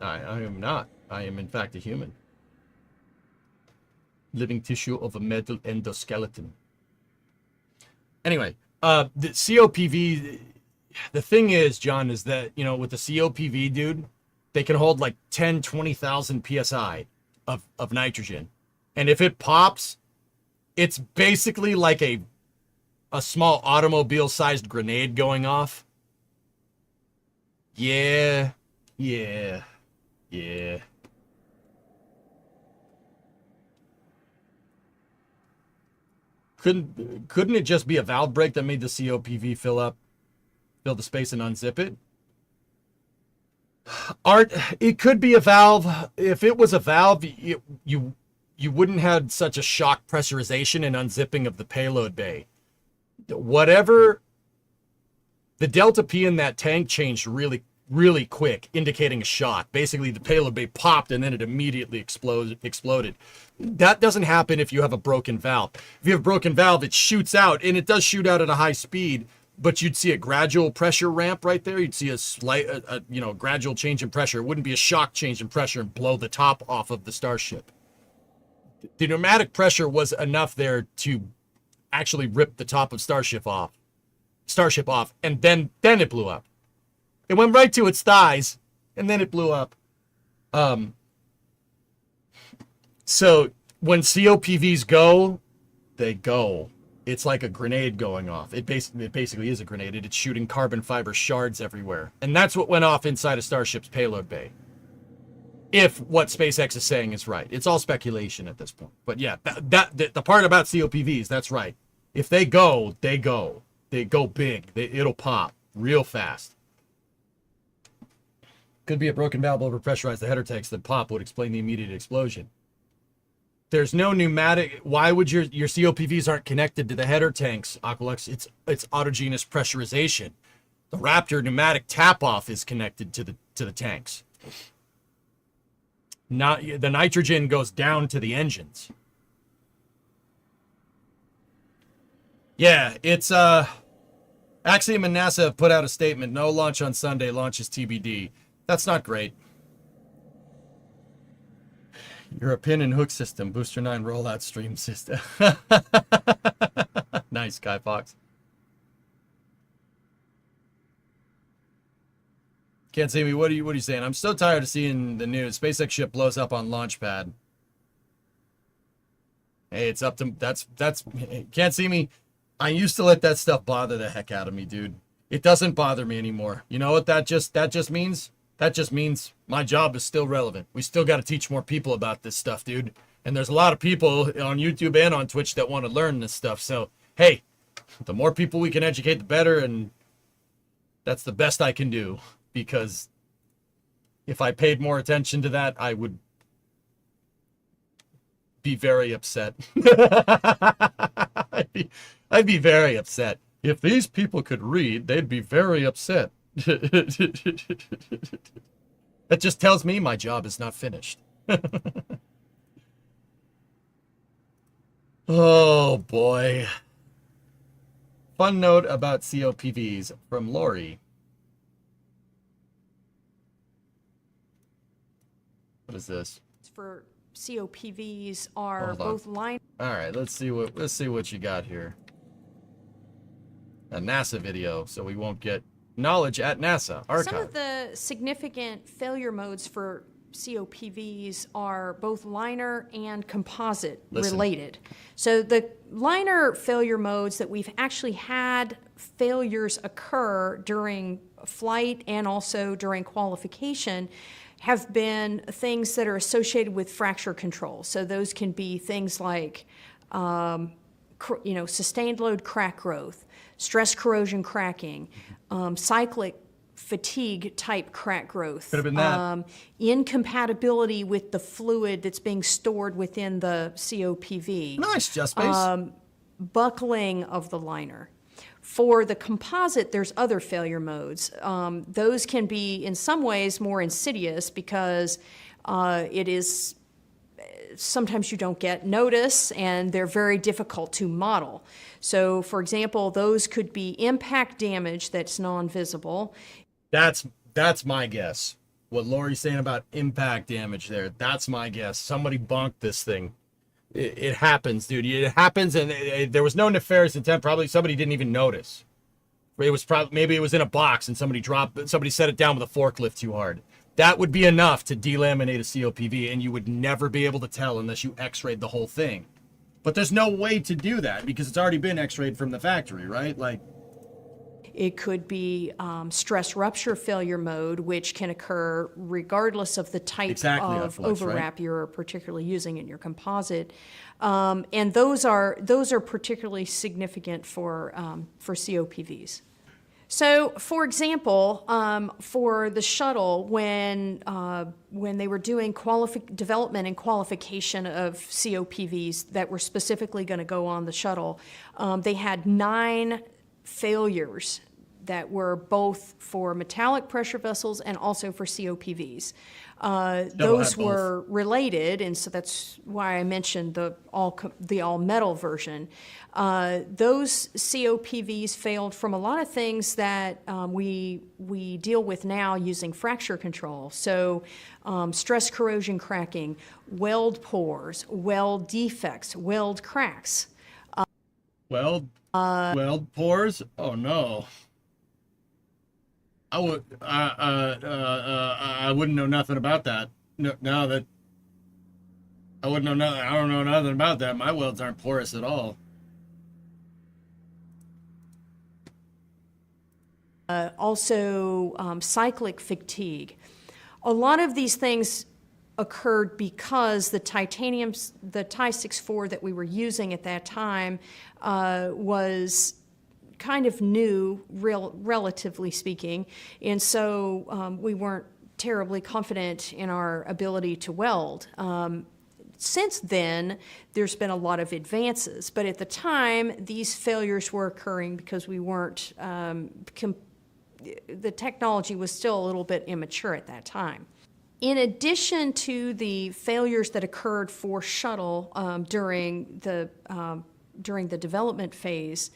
I am not. I am in fact a human. Living tissue of a metal endoskeleton. Anyway, the COPV, the thing is, John, is that, you know, with the COPV, dude, they can hold like 10, 20,000 PSI of nitrogen. And if it pops, it's basically like a small automobile-sized grenade going off. Yeah. Couldn't it just be a valve break that made the COPV fill the space and unzip it? Art, it could be a valve. If it was a valve, you wouldn't have such a shock pressurization and unzipping of the payload bay. Whatever, the delta P in that tank changed really quick, indicating a shock. Basically, the payload bay popped and then it immediately exploded. That doesn't happen if you have a broken valve. If you have a broken valve, it shoots out, and it does shoot out at a high speed, but you'd see a gradual pressure ramp right there. You'd see a slight, gradual change in pressure. It wouldn't be a shock change in pressure and blow the top off of the Starship. The pneumatic pressure was enough there to actually rip the top of Starship off, and then it blew up. It went right to its thighs, and then it blew up. So when COPVs go, they go. It's like a grenade going off. It basically is a grenade. It's shooting carbon fiber shards everywhere. And that's what went off inside a Starship's payload bay. If what SpaceX is saying is right. It's all speculation at this point. But yeah, the part about COPVs, that's right. If they go, they go. They go big. It'll pop real fast. Could be a broken valve overpressurized the header tanks that pop would explain the immediate explosion. There's no pneumatic. Why would your COPVs aren't connected to the header tanks, Aqualux? It's autogenous pressurization. The Raptor pneumatic tap off is connected to the tanks. Not the nitrogen goes down to the engines. Yeah, it's Axiom and NASA have put out a statement. No launch on Sunday. Launch is TBD. That's not great. You're a pin and hook system. Booster 9 rollout stream system. Nice, Sky Fox. Can't see me. What are you saying? I'm so tired of seeing the news. SpaceX ship blows up on launch pad. Hey, it's up to that's can't see me. I used to let that stuff bother the heck out of me, dude. It doesn't bother me anymore. You know what that just means? That just means my job is still relevant. We still got to teach more people about this stuff, dude. And there's a lot of people on YouTube and on Twitch that want to learn this stuff. So, hey, the more people we can educate, the better. And that's the best I can do. Because if I paid more attention to that, I would be very upset. I'd be very upset. If these people could read, they'd be very upset. That just tells me my job is not finished. Oh boy. Fun note about COPVs from Lori. What is this? For COPVs are Hold on. both line. All right, let's see what you got here. A NASA video, so we won't get knowledge at NASA archive. Some of the significant failure modes for COPVs are both liner and composite related. So the liner failure modes that we've actually had failures occur during flight and also during qualification have been things that are associated with fracture control. So those can be things like sustained load crack growth, stress corrosion cracking, cyclic fatigue type crack growth, Could have been that. Incompatibility with the fluid that's being stored within the COPV, Nice, Just Space. buckling of the liner. For the composite, there's other failure modes. Those can be, in some ways, more insidious because it is sometimes you don't get notice and they're very difficult to model. So, for example, those could be impact damage that's non-visible. That's my guess. What Lori's saying about impact damage there, that's my guess. Somebody bonked this thing. It happens, dude. It happens, and there was no nefarious intent. Probably somebody didn't even notice. It was maybe it was in a box and somebody set it down with a forklift too hard. That would be enough to delaminate a COPV, and you would never be able to tell unless you X-rayed the whole thing. But there's no way to do that because it's already been X-rayed from the factory, right? Like, It could be stress rupture failure mode, which can occur regardless of the type of overwrap you're particularly using in your composite. And those are particularly significant for COPVs. So, for example, for the shuttle, when they were doing development and qualification of COPVs that were specifically going to go on the shuttle, they had 9 failures that were both for metallic pressure vessels and also for COPVs. Those were related, and so that's why I mentioned the all metal version. Those COPVs failed from a lot of things that we deal with now using fracture control. So stress corrosion cracking, weld pores, weld defects, weld cracks. Weld pores? Oh no. I wouldn't know nothing about that. No, now that I wouldn't know nothing. I don't know nothing about that. My welds aren't porous at all. Also, cyclic fatigue. A lot of these things occurred because the Ti-64 that we were using at that time was kind of new, relatively speaking, and so we weren't terribly confident in our ability to weld. Since then, there's been a lot of advances, but at the time, these failures were occurring because we weren't, the technology was still a little bit immature at that time. In addition to the failures that occurred for shuttle during the development phase,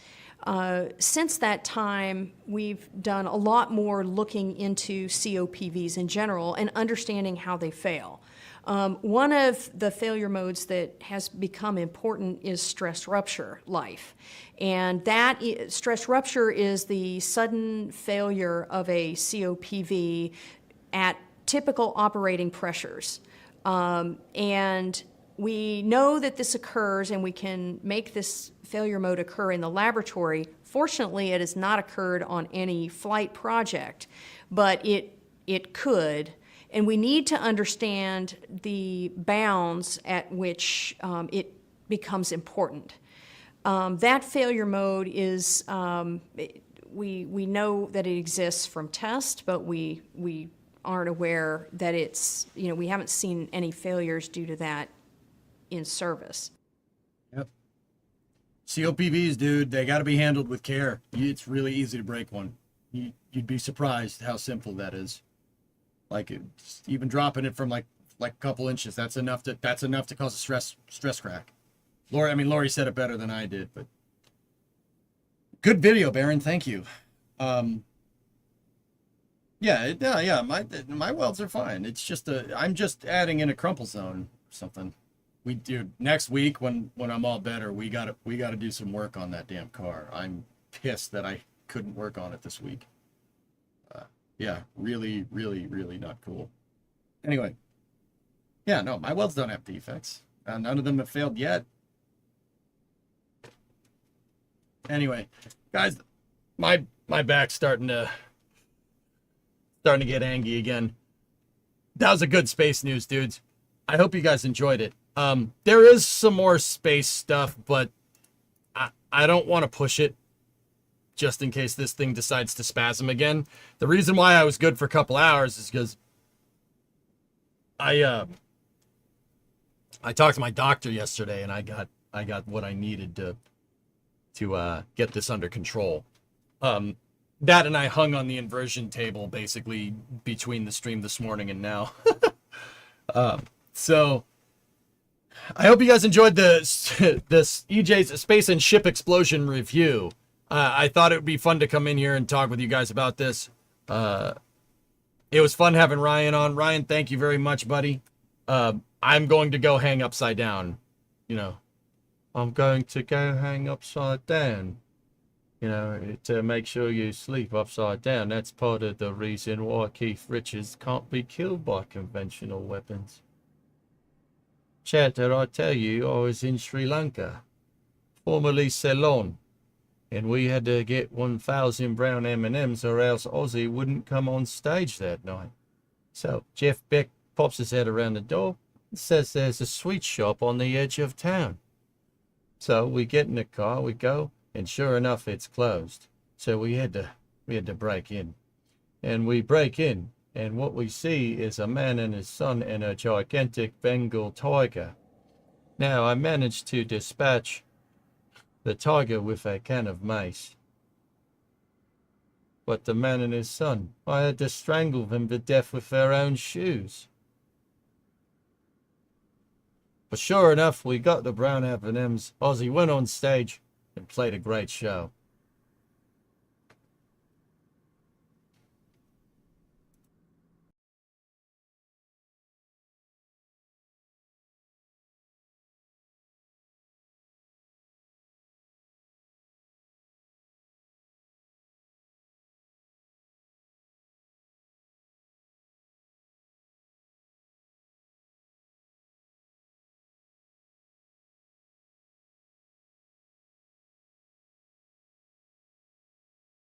since that time, we've done a lot more looking into COPVs in general and understanding how they fail. One of the failure modes that has become important is stress rupture life. And that stress rupture is the sudden failure of a COPV at typical operating pressures. And we know that this occurs, and we can make this failure mode occur in the laboratory. Fortunately, it has not occurred on any flight project, but it could. And we need to understand the bounds at which it becomes important. That failure mode is, we know that it exists from test, but we aren't aware that it's, we haven't seen any failures due to that in service. Yep. COPVs, dude, they got to be handled with care. It's really easy to break one. You'd be surprised how simple that is. Like even dropping it from like a couple inches, that's enough to cause a stress crack. Lori said it better than I did, but good video, Baron. Thank you. Yeah. My welds are fine. It's just I'm just adding in a crumple zone or something. We do next week when I'm all better. We gotta do some work on that damn car. I'm pissed that I couldn't work on it this week. Yeah, really, really, really not cool. Anyway, yeah, no, my welds don't have defects. None of them have failed yet. Anyway, guys, my back's starting to get angry again. That was a good space news, dudes. I hope you guys enjoyed it. There is some more space stuff, but I don't want to push it just in case this thing decides to spasm again. The reason why I was good for a couple hours is because I talked to my doctor yesterday, and I got what I needed to get this under control. That and I hung on the inversion table basically between the stream this morning and now. So I hope you guys enjoyed this EJ's Space and Ship Explosion review. I thought it would be fun to come in here and talk with you guys about this. It was fun having Ryan on. Ryan, thank you very much, buddy. I'm going to go hang upside down. I'm going to go hang upside down. To make sure you sleep upside down. That's part of the reason why Keith Richards can't be killed by conventional weapons. Chad, did I tell you I was in Sri Lanka, formerly Ceylon, and we had to get 1,000 brown M&Ms or else Ozzy wouldn't come on stage that night. So Jeff Beck pops his head around the door and says there's a sweet shop on the edge of town. So we get in the car, we go, and sure enough, it's closed. So we had to break in. And we break in, and what we see is a man and his son and a gigantic Bengal tiger. Now, I managed to dispatch the tiger with a can of mace. But the man and his son, I had to strangle them to death with their own shoes. But sure enough, we got the brown M&Ms. Ozzy went on stage and played a great show.